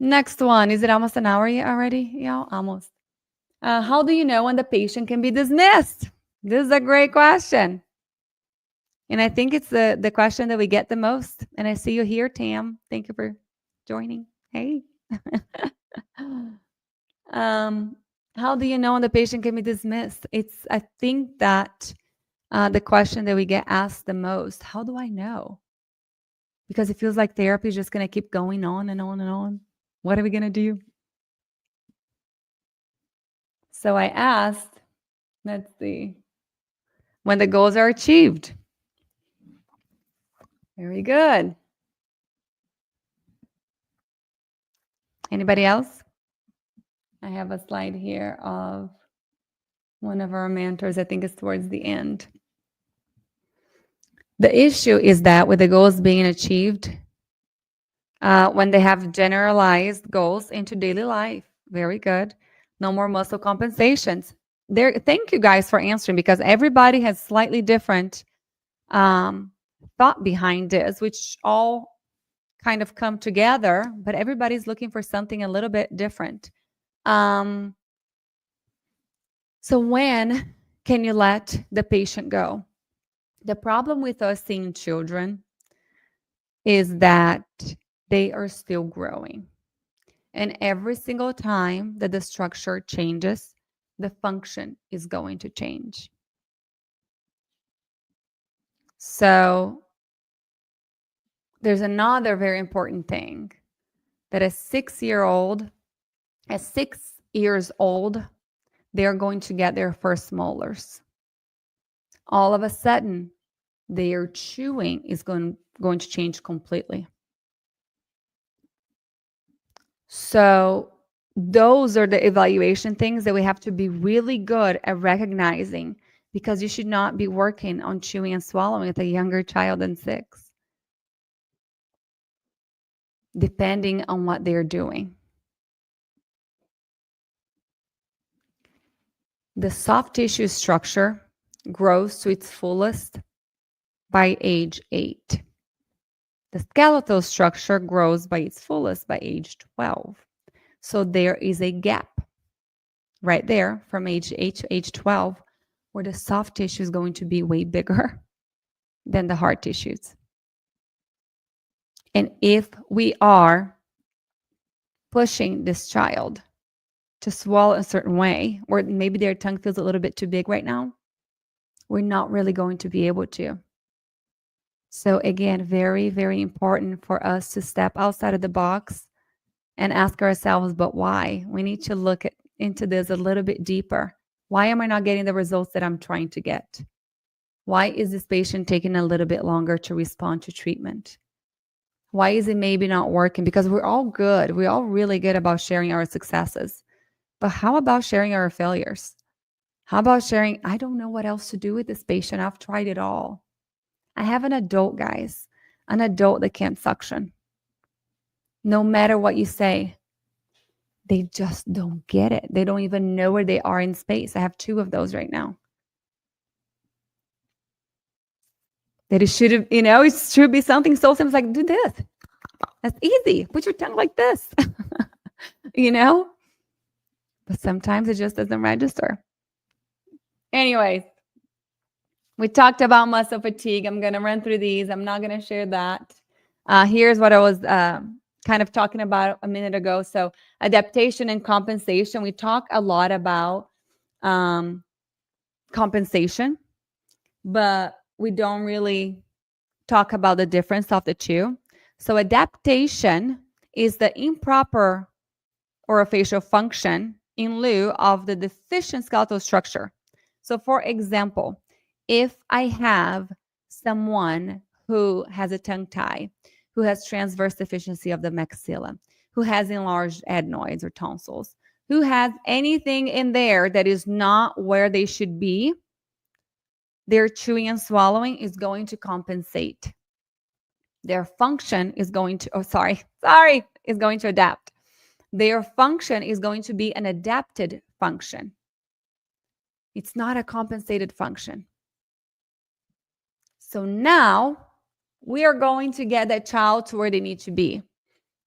Next one. Is it almost an hour already? Yeah, almost. How do you know when the patient can be dismissed? This is a great question. And I think it's the question that we get the most. And I see you here, Tam. Thank you for joining. Hey. How do you know when the patient can be dismissed? I think that the question that we get asked the most, how do I know? Because it feels like therapy is just going to keep going on and on and on. What are we going to do? So I asked, let's see, when the goals are achieved. Very good. Anybody else? I have a slide here of one of our mentors. I think it's towards the end. The issue is that with the goals being achieved, when they have generalized goals into daily life, very good. No more muscle compensations. Thank you guys for answering, because everybody has slightly different thought behind this, which all kind of come together, but everybody's looking for something a little bit different. So when can you let the patient go? The problem with us seeing children is that they are still growing. And every single time that the structure changes, the function is going to change. So there's another very important thing that at 6 years old, they're going to get their first molars. All of a sudden, their chewing is going to change completely. So those are the evaluation things that we have to be really good at recognizing, because you should not be working on chewing and swallowing with a younger child than 6, depending on what they're doing. The soft tissue structure grows to its fullest by age 8. The skeletal structure grows by its fullest by age 12. So there is a gap right there from age 8 to age 12 where the soft tissue is going to be way bigger than the hard tissues. And if we are pushing this child to swallow a certain way, or maybe their tongue feels a little bit too big right now, we're not really going to be able to. So again, very, very important for us to step outside of the box and ask ourselves, but why? We need to look into this a little bit deeper. Why am I not getting the results that I'm trying to get? Why is this patient taking a little bit longer to respond to treatment? Why is it maybe not working? Because we're all good. We're all really good about sharing our successes. But how about sharing our failures? How about sharing, I don't know what else to do with this patient. I've tried it all. I have an adult, guys, an adult that can't suction. No matter what you say, they just don't get it. They don't even know where they are in space. I have 2 of those right now. That it should have, it should be something so simple like, do this. That's easy. Put your tongue like this. But sometimes it just doesn't register. Anyways, we talked about muscle fatigue. I'm going to run through these. I'm not going to share that. Here's what I was kind of talking about a minute ago. So adaptation and compensation. We talk a lot about compensation, but we don't really talk about the difference of the two. So adaptation is the improper orofacial function in lieu of the deficient skeletal structure. So for example, if I have someone who has a tongue tie, who has transverse deficiency of the maxilla, who has enlarged adenoids or tonsils, who has anything in there that is not where they should be, their chewing and swallowing is going to compensate. Their function is going to, is going to adapt. Their function is going to be an adapted function. It's not a compensated function. So now we are going to get that child to where they need to be.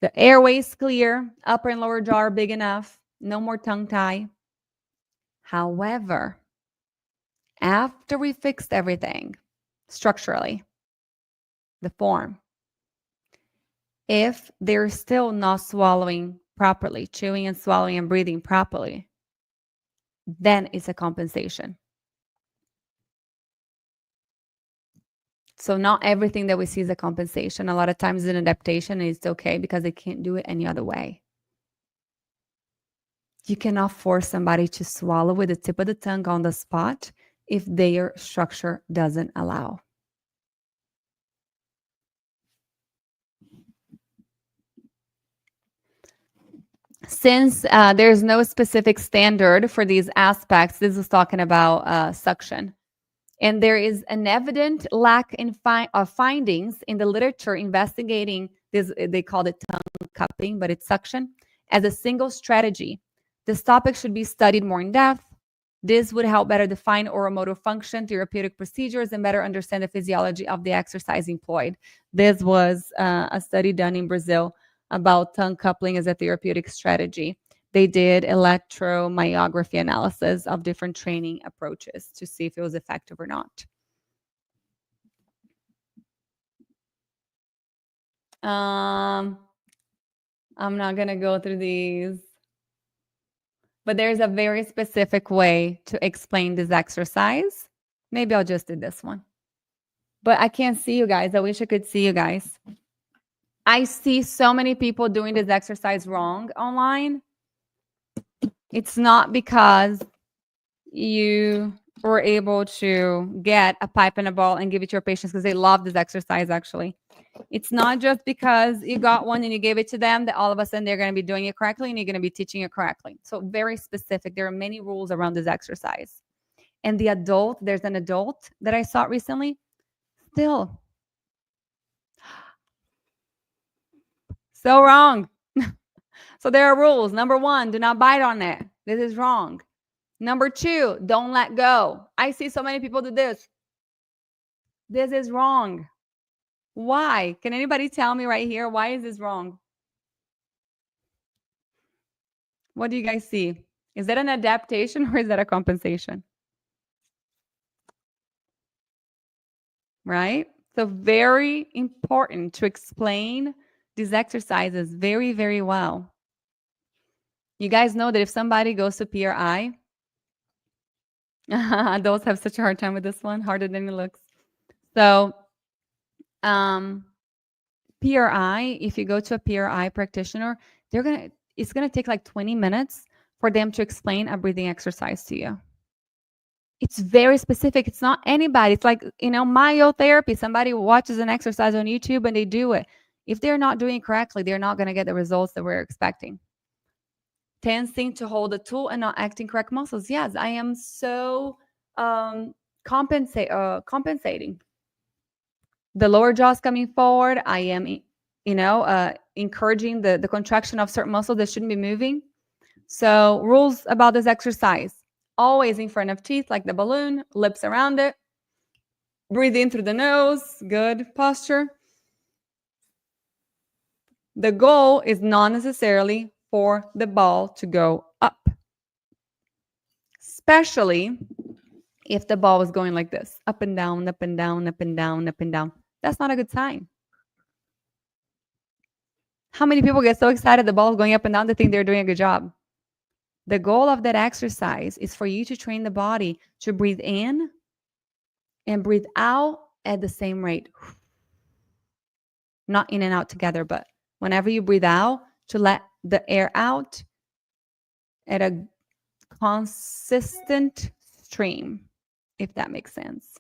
The airway is clear, upper and lower jaw are big enough, no more tongue tie. However, after we fixed everything structurally, the form, if they're still not swallowing properly, chewing and swallowing and breathing properly, then it's a compensation. So not everything that we see is a compensation. A lot of times it's an adaptation and it's okay because they can't do it any other way. You cannot force somebody to swallow with the tip of the tongue on the spot if their structure doesn't allow. Since there's no specific standard for these aspects, this is talking about suction. And there is an evident lack of findings in the literature investigating this, they call it tongue cupping, but it's suction, as a single strategy. This topic should be studied more in depth. This would help better define oromotor function, therapeutic procedures, and better understand the physiology of the exercise employed. This was a study done in Brazil about tongue coupling as a therapeutic strategy. They did electromyography analysis of different training approaches to see if it was effective or not. I'm not going to go through these. But there's a very specific way to explain this exercise. Maybe I'll just do this one. But I can't see you guys. I wish I could see you guys. I see so many people doing this exercise wrong online. It's not because you were able to get a pipe and a ball and give it to your patients because they love this exercise, actually. It's not just because you got one and you gave it to them that all of a sudden they're going to be doing it correctly and you're going to be teaching it correctly. So very specific. There are many rules around this exercise. And the adult, there's an adult that I saw recently, still so wrong. So there are rules. Number 1, do not bite on it. This is wrong. Number 2, don't let go. I see so many people do this. This is wrong. Why? Can anybody tell me right here? Why is this wrong? What do you guys see? Is that an adaptation or is that a compensation? Right? So very important to explain these exercises very, very well. You guys know that if somebody goes to PRI, adults have such a hard time with this one, harder than it looks. So PRI, if you go to a PRI practitioner, it's gonna take like 20 minutes for them to explain a breathing exercise to you. It's very specific. It's not anybody. It's like, myotherapy. Somebody watches an exercise on YouTube and they do it. If they're not doing it correctly, they're not going to get the results that we're expecting. Tensing to hold the tool and not acting correct muscles. Yes, I am so compensating. The lower jaw's coming forward. I am, encouraging the contraction of certain muscles that shouldn't be moving. So rules about this exercise. Always in front of teeth like the balloon, lips around it. Breathe in through the nose. Good posture. The goal is not necessarily for the ball to go up, especially if the ball is going like this, up and down, up and down, up and down, up and down. That's not a good sign. How many people get so excited the ball is going up and down they think they're doing a good job? The goal of that exercise is for you to train the body to breathe in and breathe out at the same rate. Not in and out together, but whenever you breathe out, to let the air out at a consistent stream, if that makes sense,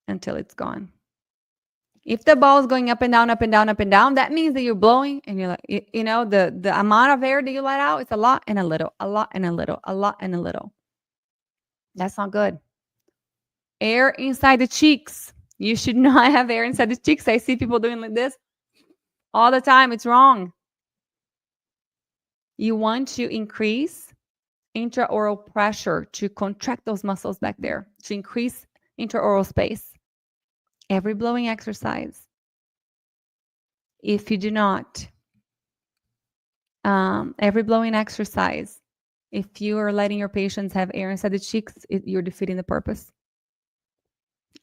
until it's gone. If the ball is going up and down, up and down, up and down, that means that you're blowing and you're like, the amount of air that you let out, it's a lot and a little, a lot and a little, a lot and a little. That's not good. Air inside the cheeks. You should not have air inside the cheeks. I see people doing like this all the time. It's wrong. You want to increase intraoral pressure to contract those muscles back there, to increase intraoral space. Every blowing exercise. If you do not, every blowing exercise, if you are letting your patients have air inside the cheeks, you're defeating the purpose.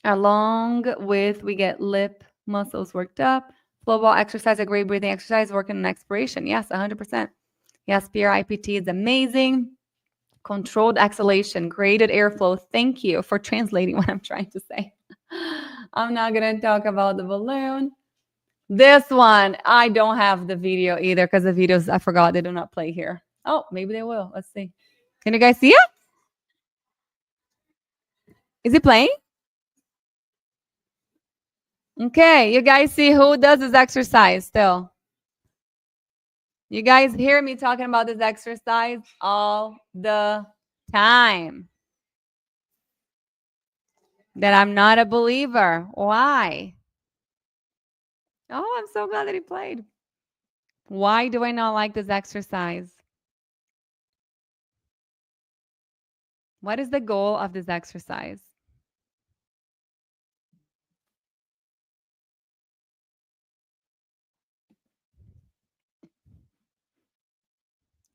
Along with, we get lip muscles worked up. Flow ball exercise, a great breathing exercise, working on expiration. Yes, 100%. Yes, PRIPT is amazing. Controlled exhalation, graded airflow. Thank you for translating what I'm trying to say. I'm not going to talk about the balloon. This one, I don't have the video either because the videos, I forgot, they do not play here. Oh, maybe they will. Let's see. Can you guys see it? Is it playing? Okay, you guys see who does this exercise still? You guys hear me talking about this exercise all the time. That I'm not a believer. Why? Oh, I'm so glad that he played. Why do I not like this exercise? What is the goal of this exercise?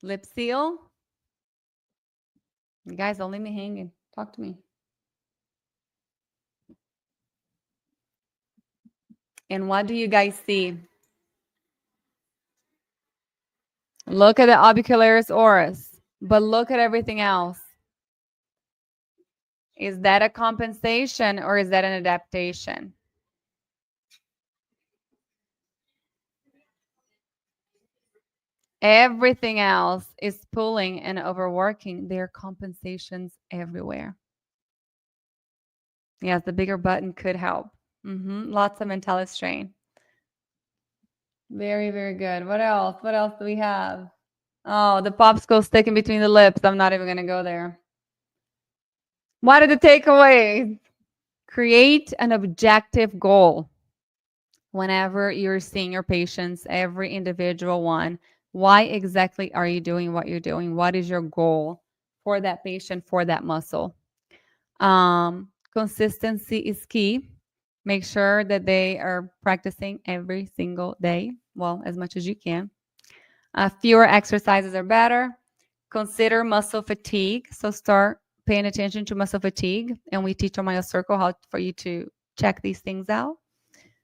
Lip seal? You guys, don't leave me hanging. Talk to me. And what do you guys see? Look at the orbicularis oris. But look at everything else. Is that a compensation or is that an adaptation? Everything else is pulling and overworking. There are compensations everywhere. Yes, the bigger button could help. Lots of mental strain. Very, very good. What else? What else do we have? Oh, the popsicle sticking between the lips. I'm not even going to go there. What are the takeaways? Create an objective goal. Whenever you're seeing your patients, every individual one, why exactly are you doing what you're doing? What is your goal for that patient, for that muscle? Consistency is key. Make sure that they are practicing every single day, well, as much as you can. Fewer exercises are better. Consider muscle fatigue. So start paying attention to muscle fatigue. And we teach on MyoCircle how for you to check these things out.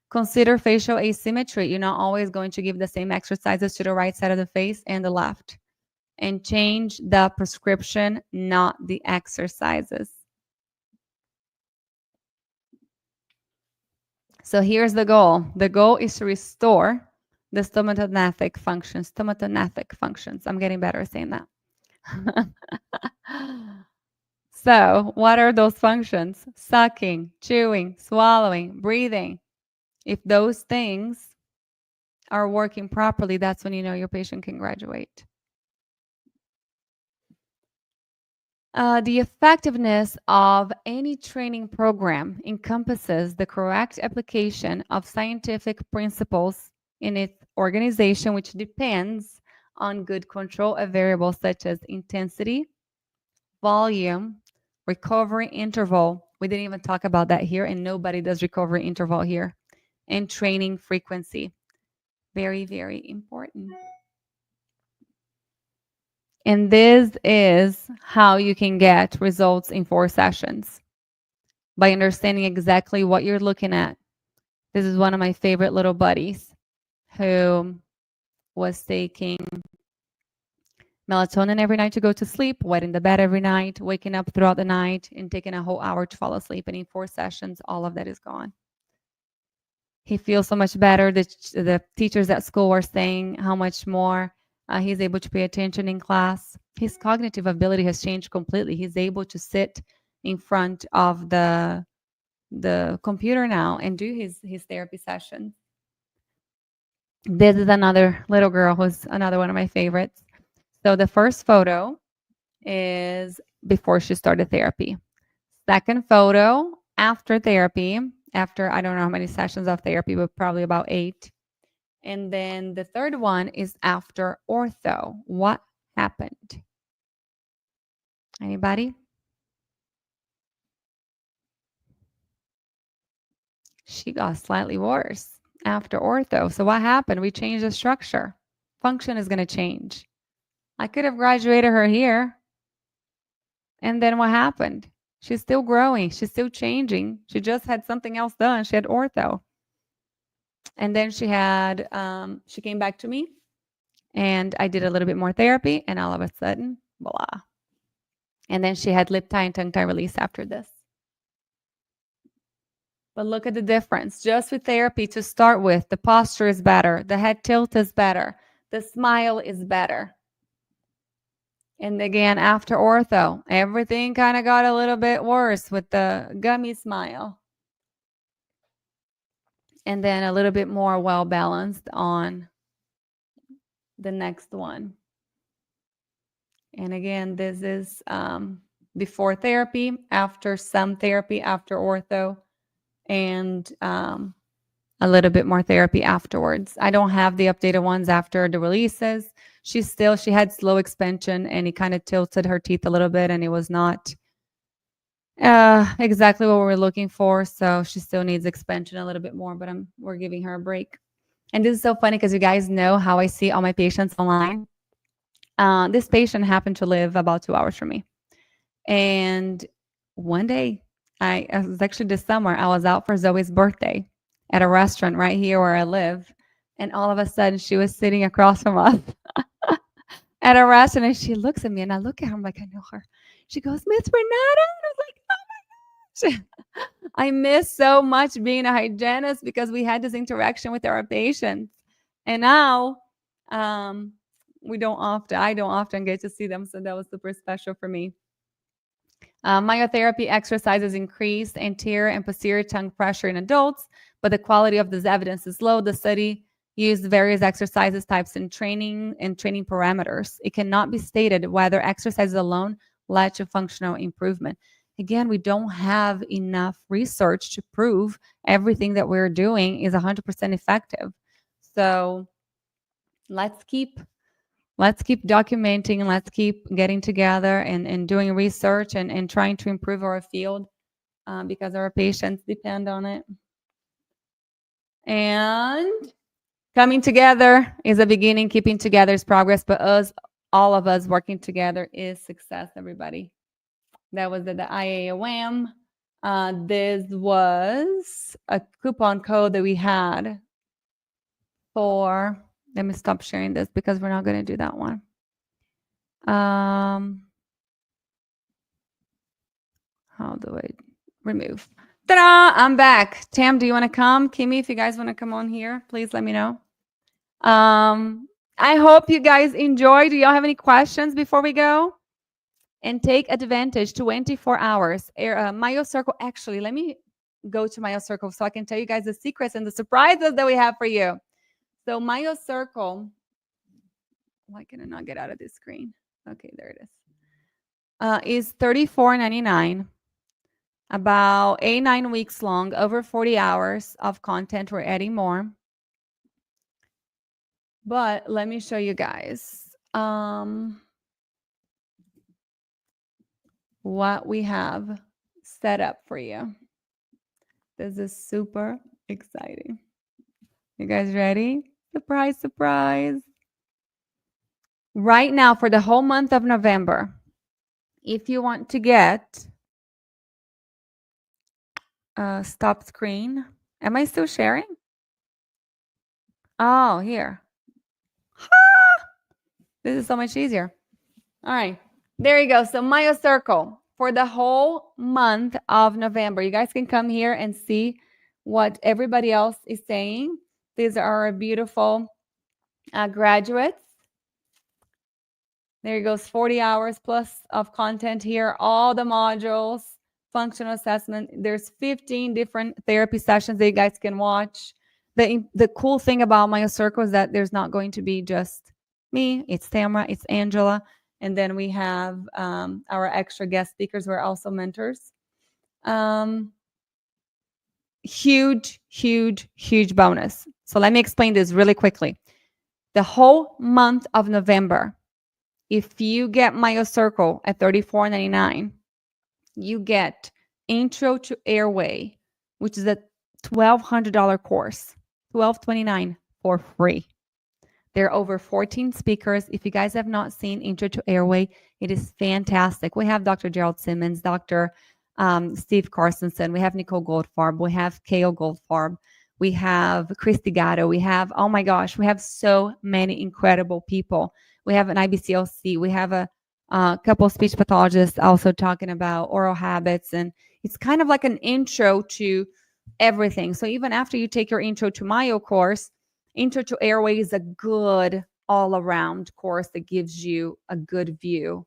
Consider facial asymmetry. You're not always going to give the same exercises to the right side of the face and the left. And change the prescription, not the exercises. So here's the goal. The goal is to restore the stomatognathous functions. Stomatognathous functions. I'm getting better at saying that. So what are those functions? Sucking, chewing, swallowing, breathing. If those things are working properly, that's when you know your patient can graduate. The effectiveness of any training program encompasses the correct application of scientific principles in its organization, which depends on good control of variables such as intensity, volume, recovery interval. We didn't even talk about that here, and nobody does recovery interval here. And training frequency. Very, very important. And this is how you can get results in 4 sessions, by understanding exactly what you're looking at. This is one of my favorite little buddies who was taking melatonin every night to go to sleep, wetting the bed every night, waking up throughout the night, and taking a whole hour to fall asleep. And in 4 sessions, all of that is gone. He feels so much better. The teachers at school were saying how much more he's able to pay attention in class. His cognitive ability has changed completely. He's able to sit in front of the computer now and do his therapy sessions. This is another little girl who's another one of my favorites. So the first photo is before she started therapy. Second photo after therapy, after I don't know how many sessions of therapy, but probably about 8. And then the third one is after ortho. What happened? Anybody? She got slightly worse after ortho. So what happened? We changed the structure. Function is going to change. I could have graduated her here. And then what happened? She's still growing. She's still changing. She just had something else done. She had ortho. And then she had, she came back to me and I did a little bit more therapy and all of a sudden, voila. And then she had lip tie and tongue tie release after this. But look at the difference. Just with therapy to start with, the posture is better. The head tilt is better. The smile is better. And again, after ortho, everything kind of got a little bit worse with the gummy smile. And then a little bit more well-balanced on the next one. And again, this is before therapy, after some therapy, after ortho, and a little bit more therapy afterwards. I don't have the updated ones after the releases. She had slow expansion and it kind of tilted her teeth a little bit and it was not exactly what we were looking for. So she still needs expansion a little bit more, but we're giving her a break. And this is so funny because you guys know how I see all my patients online. This patient happened to live about 2 hours from me. And one day, it was actually this summer, I was out for Zoe's birthday at a restaurant right here where I live. And all of a sudden, she was sitting across from us. at a restaurant, and she looks at me, and I look at her. I'm like, I know her. She goes, Miss Renata. And I was like, oh my gosh. I miss so much being a hygienist because we had this interaction with our patients. And now I don't often get to see them. So that was super special for me. Myotherapy exercises increased anterior and posterior tongue pressure in adults, but the quality of this evidence is low. The study used various exercises types and training parameters. It cannot be stated whether exercises alone led to functional improvement. Again, we don't have enough research to prove everything that we're doing is 100% effective. So let's keep documenting, let's keep getting together and doing research and trying to improve our field because our patients depend on it. And coming together is a beginning, keeping together is progress, but all of us working together is success, everybody. That was the IAOM. This was a coupon code that we had for, let me stop sharing this because we're not going to do that one. How do I remove? Ta-da! I'm back. Tam, do you want to come? Kimmy, if you guys want to come on here, please let me know. I hope you guys enjoy. Do y'all have any questions before we go? And take advantage, 24 hours. MyoCircle, actually, let me go to MyoCircle so I can tell you guys the secrets and the surprises that we have for you. So MyoCircle, why can I not get out of this screen? Okay, there it is $34.99. About 8-9 weeks long, over 40 hours of content. We're adding more. But let me show you guys what we have set up for you. This is super exciting. You guys ready? Surprise, surprise. Right now, for the whole month of November, if you want to get stop screen. Am I still sharing? Oh, here. This is so much easier. All right. There you go. So MyoCircle for the whole month of November. You guys can come here and see what everybody else is saying. These are our beautiful graduates. There goes 40 hours plus of content here. All the modules, functional assessment. There's 15 different therapy sessions that you guys can watch. The cool thing about MyoCircle is that there's not going to be just me. It's Tamara, it's Angela. And then we have our extra guest speakers who are also mentors. Huge, huge, huge bonus. So let me explain this really quickly. The whole month of November, if you get MyoCircle at $34.99, you get Intro to Airway, which is a $1,200 course, $1,229 for free. There are over 14 speakers. If you guys have not seen Intro to Airway, it is fantastic. We have Dr. Gerald Simmons, Dr. Steve Carstensen. We have Nicole Goldfarb. We have Kale Goldfarb. We have Christy Gatto. We have, oh my gosh, we have so many incredible people. We have an IBCLC. We have a couple of speech pathologists also talking about oral habits. And it's kind of like an intro to everything. So even after you take your Intro to Myo course, Intro to Airway is a good all-around course that gives you a good view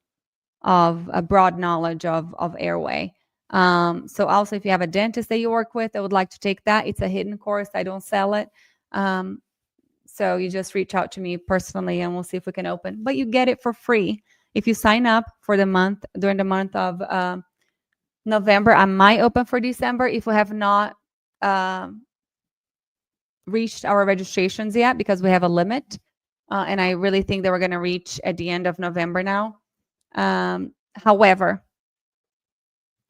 of a broad knowledge of airway. So also if you have a dentist that you work with that would like to take that, it's a hidden course. I don't sell it. So you just reach out to me personally and we'll see if we can open. But you get it for free if you sign up for the month, during the month of November. I might open for December if we have not reached our registrations yet because we have a limit. And I really think that we're going to reach at the end of November now. However,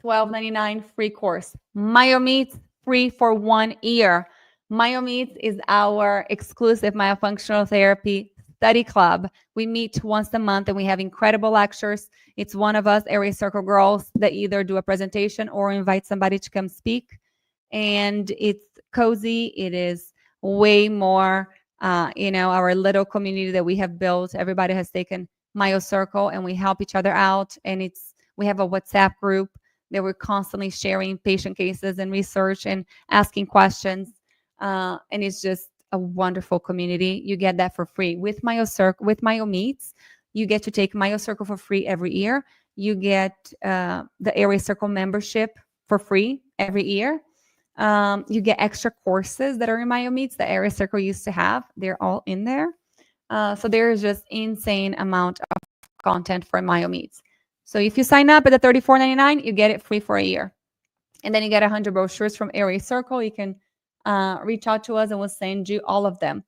$12.99 free course. MyoMeets free for 1 year. MyoMeets is our exclusive myofunctional therapy study club. We meet once a month and we have incredible lectures. It's one of us, Area Circle Girls, that either do a presentation or invite somebody to come speak. And it's cozy. It is way more, our little community that we have built. Everybody has taken Myo Circle, and we help each other out. And we have a WhatsApp group that we're constantly sharing patient cases and research and asking questions. And it's just a wonderful community. You get that for free with Myo Circle, with Myo Meets. You get to take Myo Circle for free every year. You get the Airway Circle membership for free every year. You get extra courses that are in Myo Meets that Airway Circle used to have. They're all in there. So there is just insane amount of content for Myo Meets. So if you sign up at the $34.99, you get it free for a year. And then you get 100 brochures from Airway Circle. You can reach out to us and we'll send you all of them.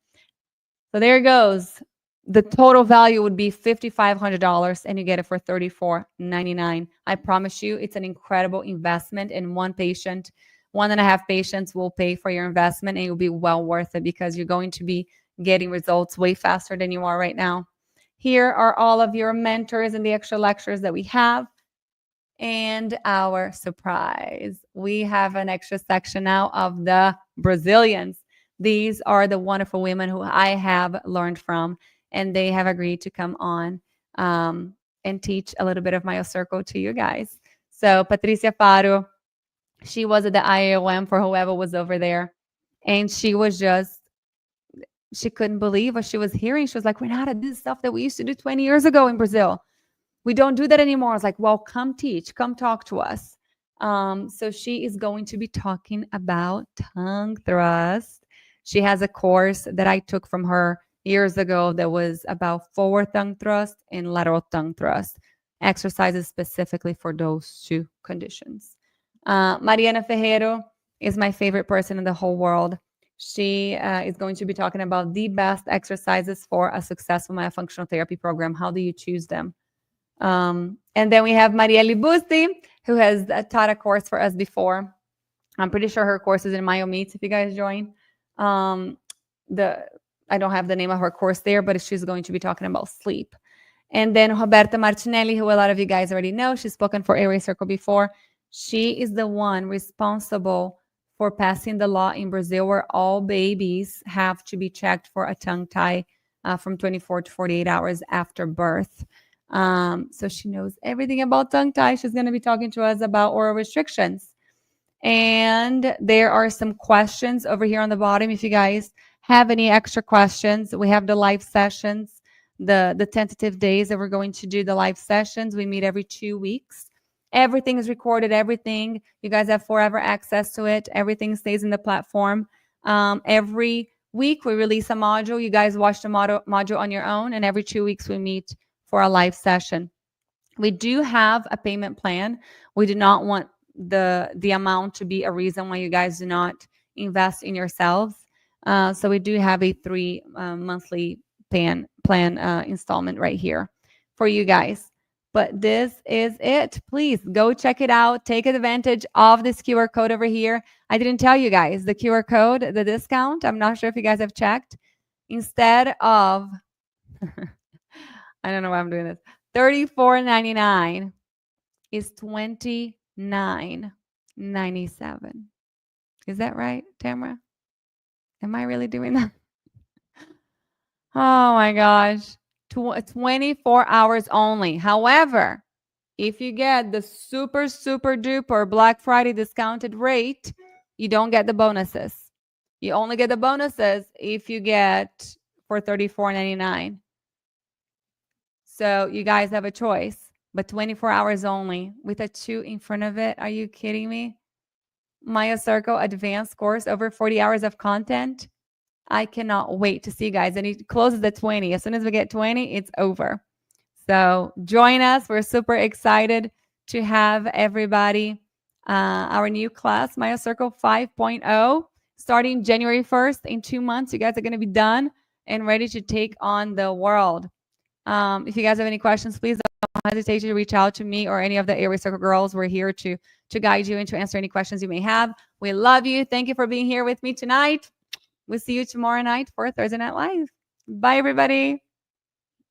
So there it goes. The total value would be $5,500 and you get it for $34.99. I promise you, it's an incredible investment, and one patient, 1.5 patients will pay for your investment, and it will be well worth it because you're going to be getting results way faster than you are right now. Here are all of your mentors and the extra lectures that we have. And our surprise, we have an extra section now of the Brazilians. These are the wonderful women who I have learned from, and they have agreed to come on and teach a little bit of Myo Circle to you guys. So Patricia Faro, she was at the IOM for whoever was over there, and she couldn't believe what she was hearing. She was like, Renata, this is stuff that we used to do 20 years ago in Brazil. We don't do that anymore. I was like, well, come teach, come talk to us. So she is going to be talking about tongue thrust. She has a course that I took from her years ago that was about forward tongue thrust and lateral tongue thrust, exercises specifically for those two conditions. Mariana Ferreiro is my favorite person in the whole world. She is going to be talking about the best exercises for a successful myofunctional therapy program. How do you choose them? And then we have Marielle Busti, who has taught a course for us before. I'm pretty sure her course is in Myo Meets if you guys join. I don't have the name of her course there, but she's going to be talking about sleep. And then Roberta Martinelli, who a lot of you guys already know, she's spoken for Airway Circle before. She is the one responsible for passing the law in Brazil where all babies have to be checked for a tongue tie from 24 to 48 hours after birth. So she knows everything about tongue tie. She's going to be talking to us about oral restrictions. And there are some questions over here on the bottom. If you guys have any extra questions, we have the live sessions, the tentative days that we're going to do the live sessions. We meet every 2 weeks. Everything is recorded, everything. You guys have forever access to it. Everything stays in the platform. Every week we release a module. You guys watch the module on your own, and every 2 weeks we meet for a live session. We do have a payment plan. We do not want the amount to be a reason why you guys do not invest in yourselves. So we do have a 3 monthly plan installment right here for you guys. But this is it. Please go check it out. Take advantage of this QR code over here. I didn't tell you guys the QR code, the discount. I'm not sure if you guys have checked. Instead of, I don't know why I'm doing this, $34.99 is $29.97. Is that right, Tamara? Am I really doing that? Oh my gosh. 24 hours only. However, if you get the super duper Black Friday discounted rate, you don't get the bonuses. You only get the bonuses if you get for $34.99. So you guys have a choice, but 24 hours only with a 2 in front of it. Are you kidding me? Myo Circle advanced course, over 40 hours of content. I cannot wait to see you guys. And it closes at 20. As soon as we get 20, it's over. So join us. We're super excited to have everybody. Our new class, Myo Circle 5.0, starting January 1st. In 2 months, you guys are going to be done and ready to take on the world. If you guys have any questions, please don't hesitate to reach out to me or any of the Airway Circle girls. We're here to guide you and to answer any questions you may have. We love you. Thank you for being here with me tonight. We'll see you tomorrow night for Thursday Night Live. Bye, everybody.